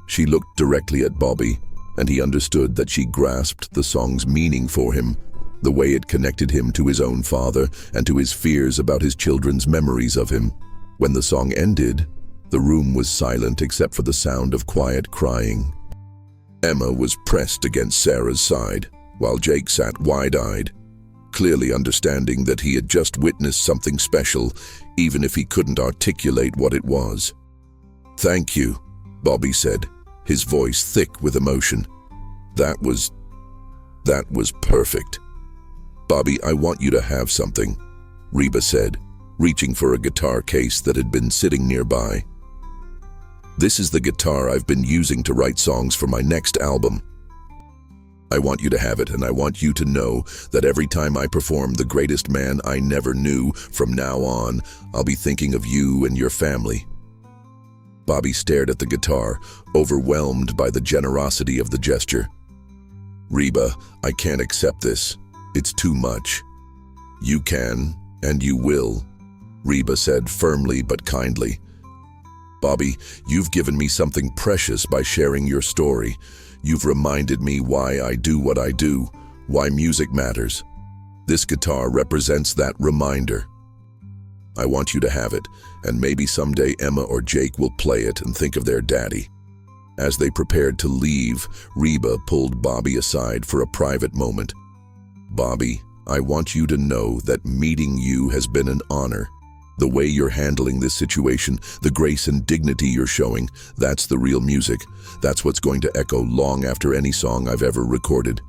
she looked directly at Bobby, and he understood that she grasped the song's meaning for him, the way it connected him to his own father and to his fears about his children's memories of him. When the song ended, the room was silent except for the sound of quiet crying. Emma was pressed against Sarah's side, while Jake sat wide-eyed, clearly understanding that he had just witnessed something special, even if he couldn't articulate what it was. "Thank you," Bobby said, his voice thick with emotion. That was perfect." "Bobby, I want you to have something," Reba said, reaching for a guitar case that had been sitting nearby. "This is the guitar I've been using to write songs for my next album. I want you to have it, and I want you to know that every time I perform The Greatest Man I Never Knew, from now on, I'll be thinking of you and your family." Bobby stared at the guitar, overwhelmed by the generosity of the gesture. "Reba, I can't accept this. It's too much," You can, and you will, Reba said firmly but kindly. Bobby, you've given me something precious by sharing your story. You've reminded me why I do what I do, why music matters. This guitar represents that reminder. I want you to have it, and maybe someday Emma or Jake will play it and think of their daddy. As they prepared to leave, Reba pulled Bobby aside for a private moment. Bobby, I want you to know that meeting you has been an honor. The way you're handling this situation, the grace and dignity you're showing, that's the real music. That's what's going to echo long after any song I've ever recorded.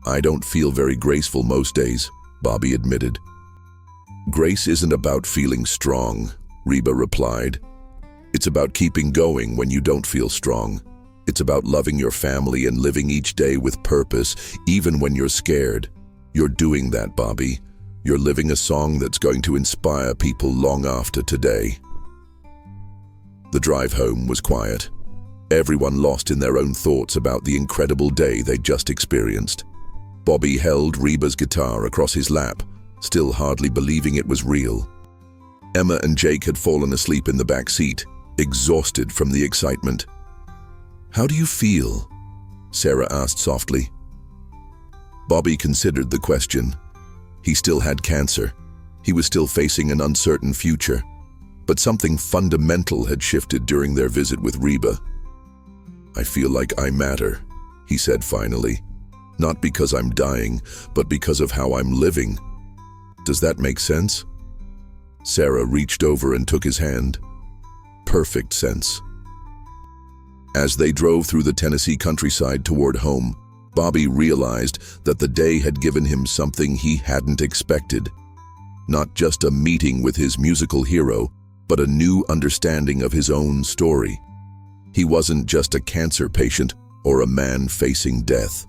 I don't feel very graceful most days, Bobby admitted. Grace isn't about feeling strong, Reba replied. It's about keeping going when you don't feel strong. It's about loving your family and living each day with purpose, even when you're scared. You're doing that, Bobby. You're living a song that's going to inspire people long after today. The drive home was quiet. Everyone lost in their own thoughts about the incredible day they'd just experienced. Bobby held Reba's guitar across his lap, still hardly believing it was real. Emma and Jake had fallen asleep in the back seat, exhausted from the excitement. "How do you feel?" Sarah asked softly. Bobby considered the question. He still had cancer. He was still facing an uncertain future. But something fundamental had shifted during their visit with Reba. "I feel like I matter," he said finally. "Not because I'm dying, but because of how I'm living. Does that make sense?" Sarah reached over and took his hand. Perfect sense. As they drove through the Tennessee countryside toward home, Bobby realized that the day had given him something he hadn't expected. Not just a meeting with his musical hero, but a new understanding of his own story. He wasn't just a cancer patient or a man facing death.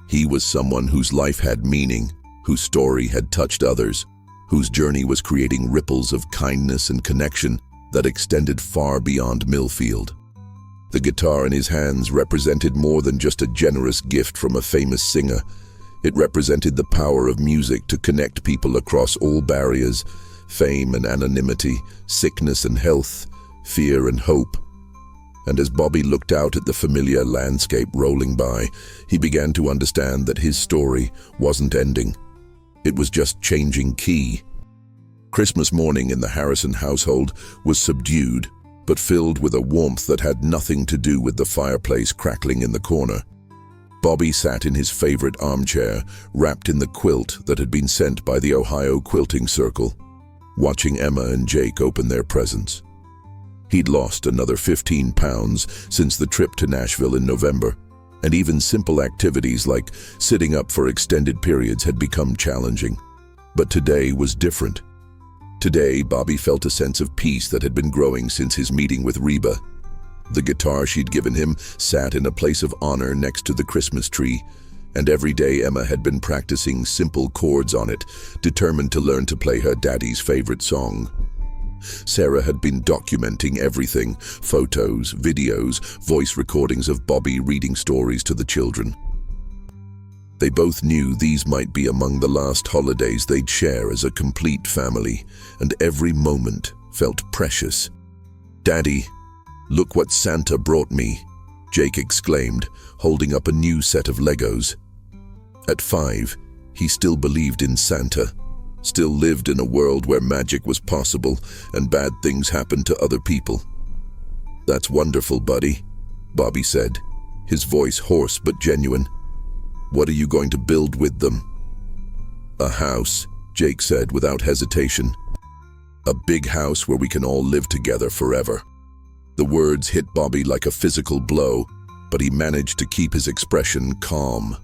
He was someone whose life had meaning, whose story had touched others, whose journey was creating ripples of kindness and connection that extended far beyond Millfield. The guitar in his hands represented more than just a generous gift from a famous singer. It represented the power of music to connect people across all barriers, fame and anonymity, sickness and health, fear and hope. And as Bobby looked out at the familiar landscape rolling by, he began to understand that his story wasn't ending. It was just changing key. Christmas morning in the Harrison household was subdued, but filled with a warmth that had nothing to do with the fireplace crackling in the corner. Bobby sat in his favorite armchair, wrapped in the quilt that had been sent by the Ohio Quilting Circle, watching Emma and Jake open their presents. He'd lost another 15 pounds since the trip to Nashville in November, and even simple activities like sitting up for extended periods had become challenging. But today was different. Today, Bobby felt a sense of peace that had been growing since his meeting with Reba. The guitar she'd given him sat in a place of honor next to the Christmas tree, and every day Emma had been practicing simple chords on it, determined to learn to play her daddy's favorite song. Sarah had been documenting everything: photos, videos, voice recordings of Bobby reading stories to the children. They both knew these might be among the last holidays they'd share as a complete family, and every moment felt precious. "Daddy, look what Santa brought me," Jake exclaimed, holding up a new set of Legos. At 5, he still believed in Santa, still lived in a world where magic was possible and bad things happened to other people. "That's wonderful, buddy," Bobby said, his voice hoarse but genuine. "What are you going to build with them?" "A house," Jake said without hesitation. "A big house where we can all live together forever." The words hit Bobby like a physical blow, but he managed to keep his expression calm.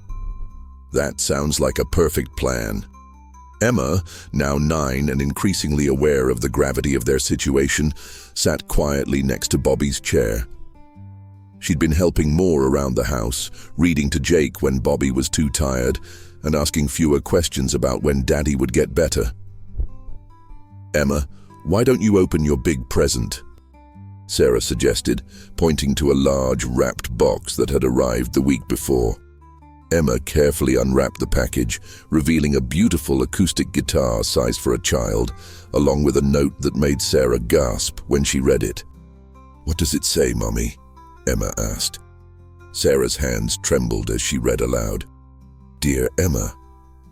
"That sounds like a perfect plan." Emma, now 9 and increasingly aware of the gravity of their situation, sat quietly next to Bobby's chair. She'd been helping more around the house, reading to Jake when Bobby was too tired, and asking fewer questions about when Daddy would get better. "Emma, why don't you open your big present?" Sarah suggested, pointing to a large wrapped box that had arrived the week before. Emma carefully unwrapped the package, revealing a beautiful acoustic guitar sized for a child, along with a note that made Sarah gasp when she read it. "What does it say, Mummy?" Emma asked. Sarah's hands trembled as she read aloud. "Dear Emma,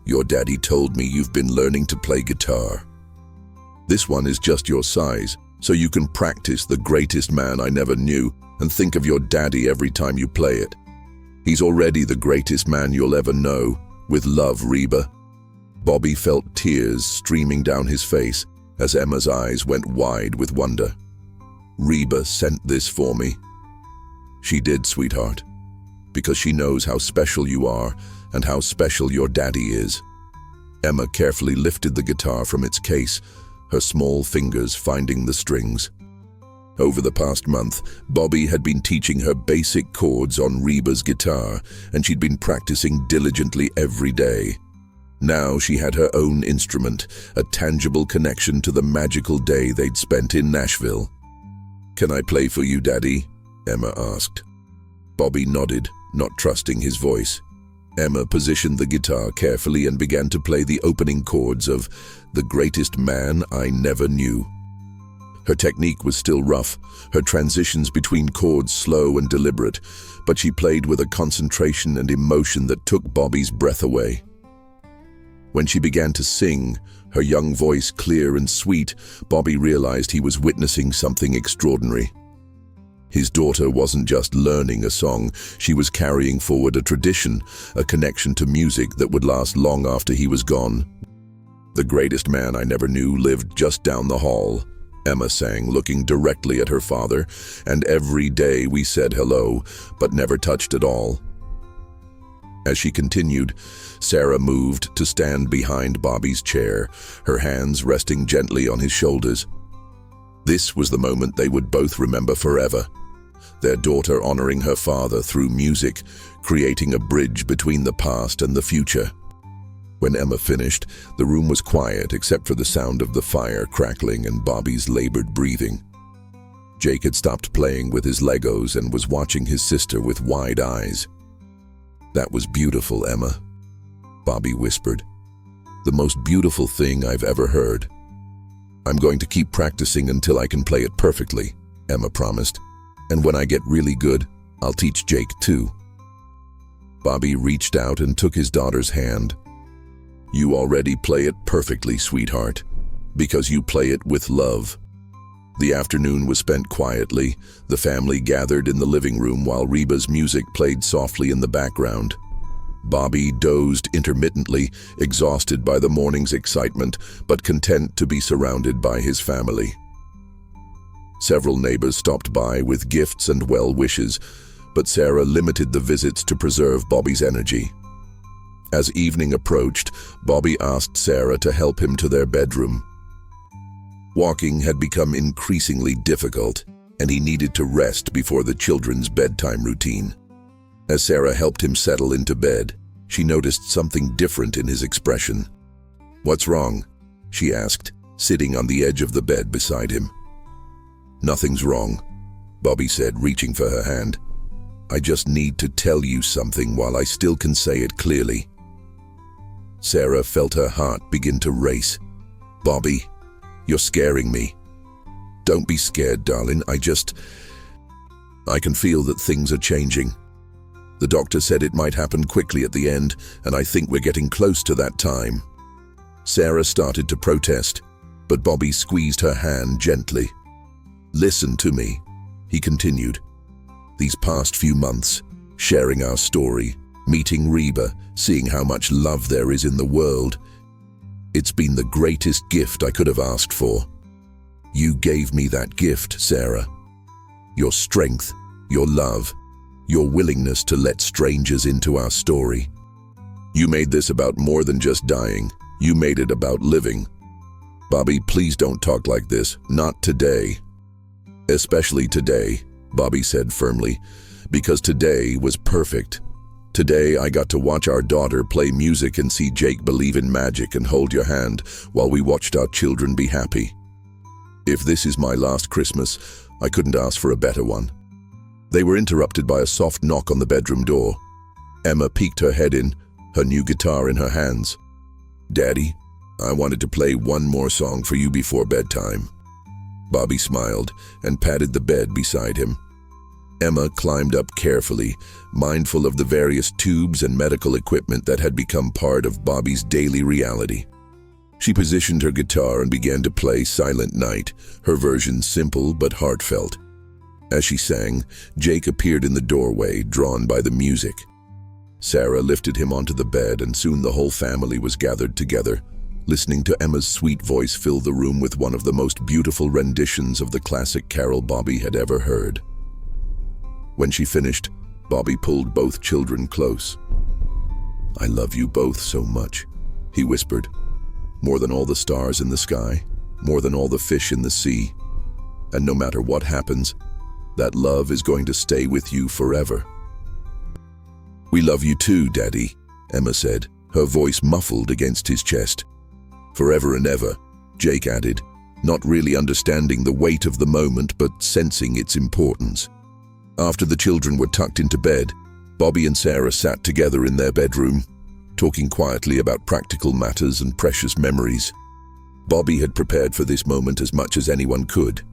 your daddy told me you've been learning to play guitar. This one is just your size, so you can practice The Greatest Man I Never Knew and think of your daddy every time you play it. He's already the greatest man you'll ever know. With love, Reba." Bobby felt tears streaming down his face as Emma's eyes went wide with wonder. "Reba sent this for me." "She did, sweetheart, because she knows how special you are and how special your daddy is." Emma carefully lifted the guitar from its case, her small fingers finding the strings. Over the past month, Bobby had been teaching her basic chords on Reba's guitar, and she'd been practicing diligently every day. Now she had her own instrument, a tangible connection to the magical day they'd spent in Nashville. "Can I play for you, Daddy?" Emma asked. Bobby nodded, not trusting his voice. Emma positioned the guitar carefully and began to play the opening chords of The Greatest Man I Never Knew. Her technique was still rough, her transitions between chords slow and deliberate, but she played with a concentration and emotion that took Bobby's breath away. When she began to sing, her young voice clear and sweet, Bobby realized he was witnessing something extraordinary. His daughter wasn't just learning a song, she was carrying forward a tradition, a connection to music that would last long after he was gone. "The greatest man I never knew lived just down the hall," Emma sang, looking directly at her father, "and every day we said hello, but never touched at all." As she continued, Sarah moved to stand behind Bobby's chair, her hands resting gently on his shoulders. This was the moment they would both remember forever. Their daughter honoring her father through music, creating a bridge between the past and the future. When Emma finished, the room was quiet except for the sound of the fire crackling and Bobby's labored breathing. Jake had stopped playing with his Legos and was watching his sister with wide eyes. "That was beautiful, Emma," Bobby whispered. "The most beautiful thing I've ever heard." "I'm going to keep practicing until I can play it perfectly," Emma promised. "And when I get really good, I'll teach Jake too." Bobby reached out and took his daughter's hand. "You already play it perfectly, sweetheart, because you play it with love." The afternoon was spent quietly. The family gathered in the living room while Reba's music played softly in the background. Bobby dozed intermittently, exhausted by the morning's excitement, but content to be surrounded by his family. Several neighbors stopped by with gifts and well wishes, but Sarah limited the visits to preserve Bobby's energy. As evening approached, Bobby asked Sarah to help him to their bedroom. Walking had become increasingly difficult, and he needed to rest before the children's bedtime routine. As Sarah helped him settle into bed, she noticed something different in his expression. "What's wrong?" she asked, sitting on the edge of the bed beside him. "Nothing's wrong," Bobby said, reaching for her hand. "I just need to tell you something while I still can say it clearly." Sarah felt her heart begin to race. "Bobby, you're scaring me." "Don't be scared, darling. I can feel that things are changing. The doctor said it might happen quickly at the end, and I think we're getting close to that time." Sarah started to protest, but Bobby squeezed her hand gently. "Listen to me," he continued. "These past few months, sharing our story, meeting Reba, seeing how much love there is in the world, it's been the greatest gift I could have asked for. You gave me that gift, Sarah. Your strength, your love, your willingness to let strangers into our story. You made this about more than just dying. You made it about living. Bobby, please don't talk like this. Not today." "Especially today," Bobby said firmly, "because today was perfect. Today I got to watch our daughter play music and see Jake believe in magic and hold your hand while we watched our children be happy. If this is my last Christmas, I couldn't ask for a better one." They were interrupted by a soft knock on the bedroom door. Emma peeked her head in, her new guitar in her hands. "Daddy, I wanted to play one more song for you before bedtime." Bobby smiled and patted the bed beside him. Emma climbed up carefully, mindful of the various tubes and medical equipment that had become part of Bobby's daily reality. She positioned her guitar and began to play Silent Night, her version simple but heartfelt. As she sang, Jake appeared in the doorway, drawn by the music. Sarah lifted him onto the bed, and soon the whole family was gathered together, listening to Emma's sweet voice fill the room with one of the most beautiful renditions of the classic carol Bobby had ever heard. When she finished, Bobby pulled both children close. "I love you both so much," he whispered. "More than all the stars in the sky, more than all the fish in the sea. And no matter what happens, that love is going to stay with you forever." "We love you too, Daddy," Emma said, her voice muffled against his chest. "Forever and ever," Jake added, not really understanding the weight of the moment but sensing its importance. After the children were tucked into bed, Bobby and Sarah sat together in their bedroom, talking quietly about practical matters and precious memories. Bobby had prepared for this moment as much as anyone could.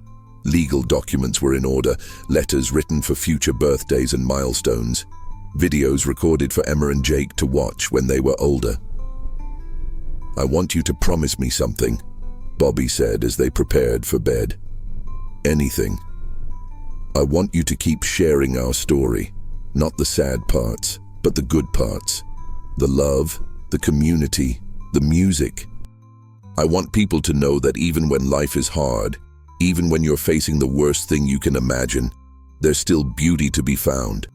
Legal documents were in order, letters written for future birthdays and milestones, videos recorded for Emma and Jake to watch when they were older. "I want you to promise me something," Bobby said as they prepared for bed. "Anything. I want you to keep sharing our story, not the sad parts, but the good parts. The love, the community, the music. I want people to know that even when life is hard, even when you're facing the worst thing you can imagine, there's still beauty to be found.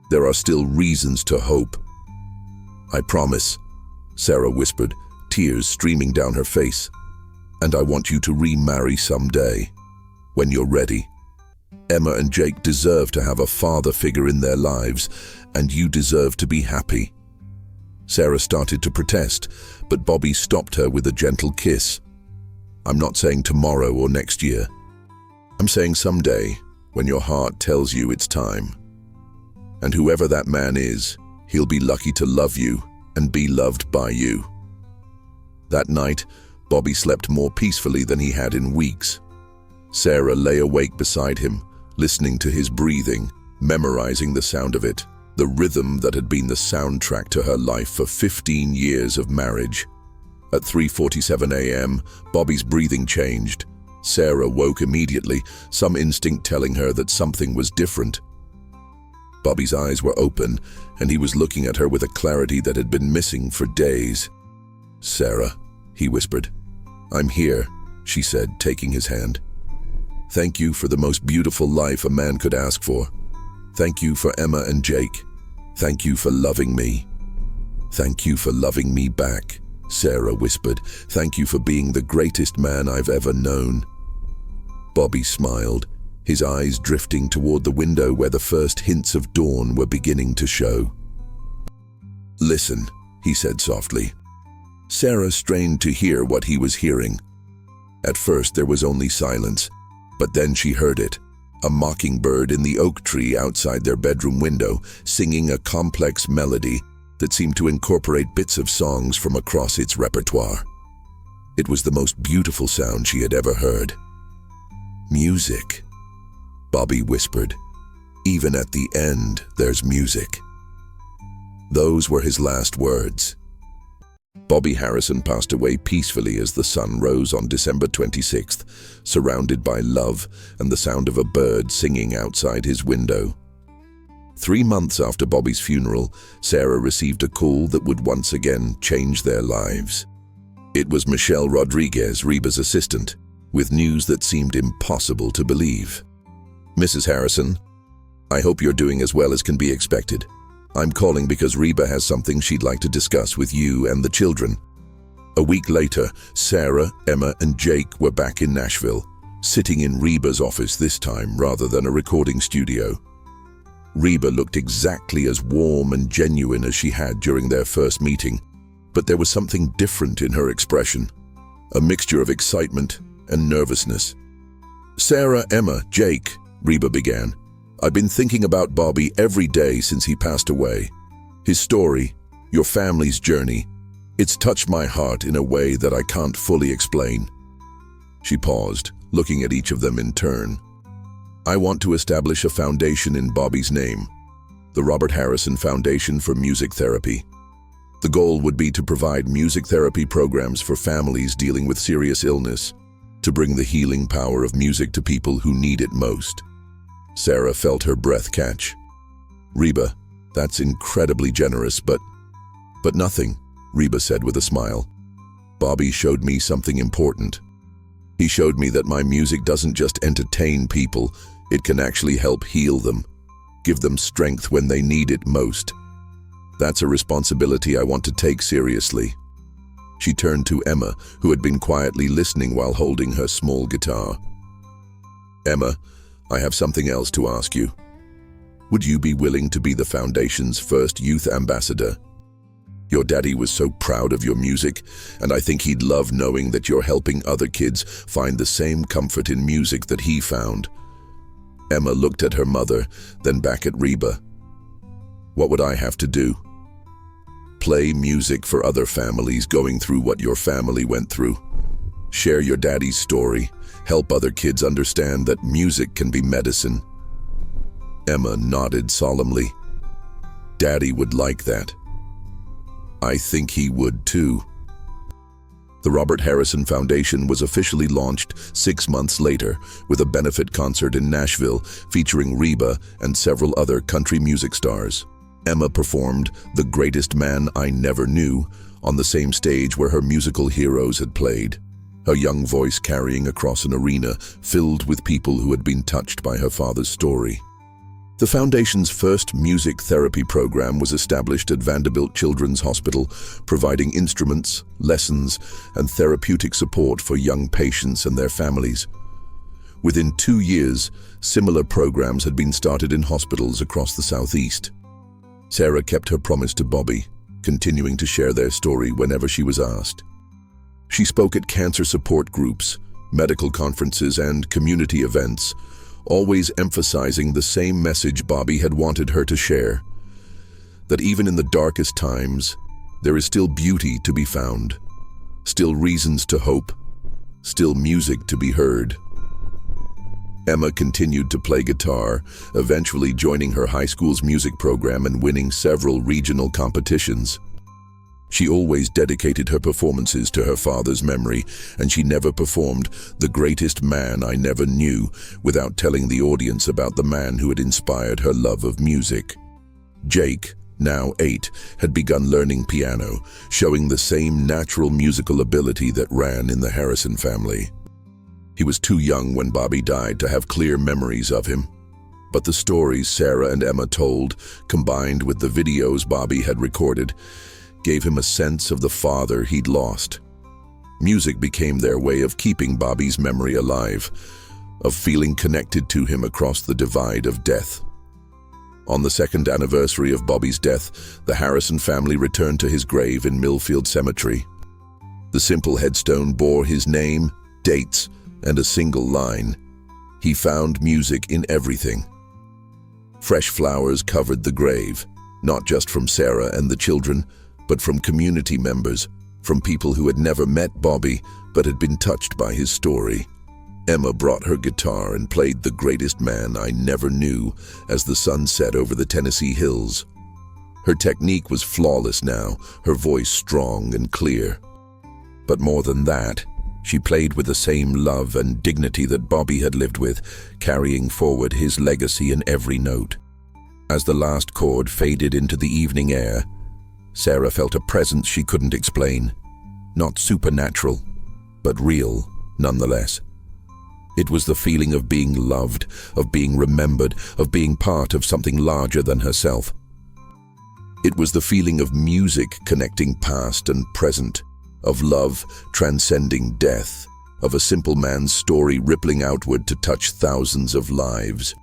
There are still reasons to hope." "I promise," Sarah whispered, tears streaming down her face. "And I want you to remarry someday, when you're ready. Emma and Jake deserve to have a father figure in their lives, and you deserve to be happy." Sarah started to protest, but Bobby stopped her with a gentle kiss. "I'm not saying tomorrow or next year. I'm saying someday, when your heart tells you it's time. And whoever that man is, he'll be lucky to love you and be loved by you." That night, Bobby slept more peacefully than he had in weeks. Sarah lay awake beside him, listening to his breathing, memorizing the sound of it, the rhythm that had been the soundtrack to her life for 15 years of marriage. At 3:47 a.m., Bobby's breathing changed. Sarah woke immediately, some instinct telling her that something was different. Bobby's eyes were open, and he was looking at her with a clarity that had been missing for days. "Sarah," he whispered. "I'm here," she said, taking his hand. "Thank you for the most beautiful life a man could ask for. Thank you for Emma and Jake. Thank you for loving me." "Thank you for loving me back," Sarah whispered. "Thank you for being the greatest man I've ever known." Bobby smiled, his eyes drifting toward the window where the first hints of dawn were beginning to show. "Listen," he said softly. Sarah strained to hear what he was hearing. At first there was only silence, but then she heard it, a mockingbird in the oak tree outside their bedroom window, singing a complex melody that seemed to incorporate bits of songs from across its repertoire. It was the most beautiful sound she had ever heard. "Music," Bobby whispered. "Even at the end, there's music." Those were his last words. Bobby Harrison passed away peacefully as the sun rose on December 26th, surrounded by love and the sound of a bird singing outside his window. 3 months after Bobby's funeral, Sarah received a call that would once again change their lives. It was Michelle Rodriguez, Reba's assistant, with news that seemed impossible to believe. "Mrs. Harrison, I hope you're doing as well as can be expected. I'm calling because Reba has something she'd like to discuss with you and the children." A week later, Sarah, Emma, and Jake were back in Nashville, sitting in Reba's office this time rather than a recording studio. Reba looked exactly as warm and genuine as she had during their first meeting, but there was something different in her expression, a mixture of excitement and nervousness. "Sarah, Emma, Jake," Reba began, "I've been thinking about Bobby every day since he passed away. His story, your family's journey, it's touched my heart in a way that I can't fully explain." She paused, looking at each of them in turn. "I want to establish a foundation in Bobby's name, the Robert Harrison Foundation for Music Therapy. The goal would be to provide music therapy programs for families dealing with serious illness, to bring the healing power of music to people who need it most." Sarah felt her breath catch. "Reba, that's incredibly generous, but nothing," Reba said with a smile. "Bobby showed me something important. He showed me that my music doesn't just entertain people, it can actually help heal them, give them strength when they need it most. That's a responsibility I want to take seriously." She turned to Emma, who had been quietly listening while holding her small guitar. "Emma, I have something else to ask you. Would you be willing to be the Foundation's first youth ambassador? Your daddy was so proud of your music, and I think he'd love knowing that you're helping other kids find the same comfort in music that he found." Emma looked at her mother, then back at Reba. "What would I have to do?" "Play music for other families going through what your family went through. Share your daddy's story, help other kids understand that music can be medicine." Emma nodded solemnly. "Daddy would like that. I think he would too." The Robert Harrison Foundation was officially launched 6 months later with a benefit concert in Nashville featuring Reba and several other country music stars. Emma performed "The Greatest Man I Never Knew" on the same stage where her musical heroes had played, her young voice carrying across an arena filled with people who had been touched by her father's story. The Foundation's first music therapy program was established at Vanderbilt Children's Hospital, providing instruments, lessons, and therapeutic support for young patients and their families. Within 2 years, similar programs had been started in hospitals across the Southeast. Sarah kept her promise to Bobby, continuing to share their story whenever she was asked. She spoke at cancer support groups, medical conferences, and community events, always emphasizing the same message Bobby had wanted her to share: that even in the darkest times, there is still beauty to be found, still reasons to hope, still music to be heard. Emma continued to play guitar, eventually joining her high school's music program and winning several regional competitions. She always dedicated her performances to her father's memory, and she never performed "The Greatest Man I Never Knew" without telling the audience about the man who had inspired her love of music. Jake, now 8, had begun learning piano, showing the same natural musical ability that ran in the Harrison family. He was too young when Bobby died to have clear memories of him, but the stories Sarah and Emma told, combined with the videos Bobby had recorded, gave him a sense of the father he'd lost. Music became their way of keeping Bobby's memory alive, of feeling connected to him across the divide of death. On the 2nd anniversary of Bobby's death, the Harrison family returned to his grave in Millfield Cemetery. The simple headstone bore his name, dates, and a single line: "He found music in everything." Fresh flowers covered the grave, not just from Sarah and the children, but from community members, from people who had never met Bobby but had been touched by his story. Emma brought her guitar and played "The Greatest Man I Never Knew" as the sun set over the Tennessee hills. Her technique was flawless now, her voice strong and clear. But more than that, she played with the same love and dignity that Bobby had lived with, carrying forward his legacy in every note. As the last chord faded into the evening air, Sarah felt a presence she couldn't explain. Not supernatural, but real nonetheless. It was the feeling of being loved, of being remembered, of being part of something larger than herself. It was the feeling of music connecting past and present, of love transcending death, of a simple man's story rippling outward to touch thousands of lives.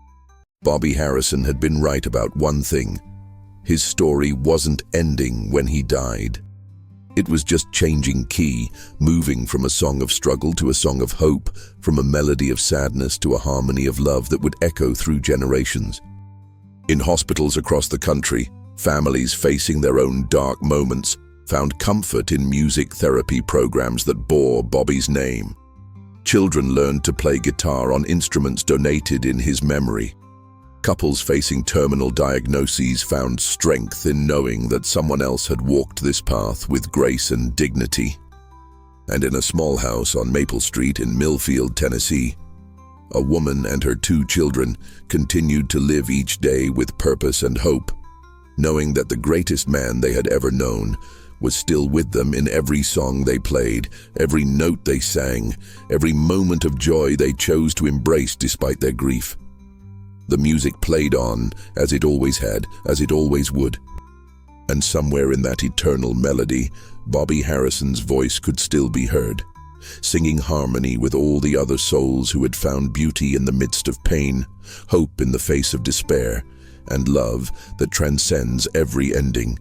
Bobby Harrison had been right about one thing: his story wasn't ending when he died. It was just changing key, moving from a song of struggle to a song of hope, from a melody of sadness to a harmony of love that would echo through generations. In hospitals across the country, Families facing their own dark moments found comfort in music therapy programs that bore Bobby's name. Children learned to play guitar on instruments donated in his memory. Couples facing terminal diagnoses found strength in knowing that someone else had walked this path with grace and dignity. And in a small house on Maple Street in Millfield, Tennessee, a woman and her 2 children continued to live each day with purpose and hope, knowing that the greatest man they had ever known was still with them in every song they played, every note they sang, every moment of joy they chose to embrace despite their grief. The music played on, as it always had, as it always would. And somewhere in that eternal melody, Bobby Harrison's voice could still be heard, singing harmony with all the other souls who had found beauty in the midst of pain, hope in the face of despair, and love that transcends every ending.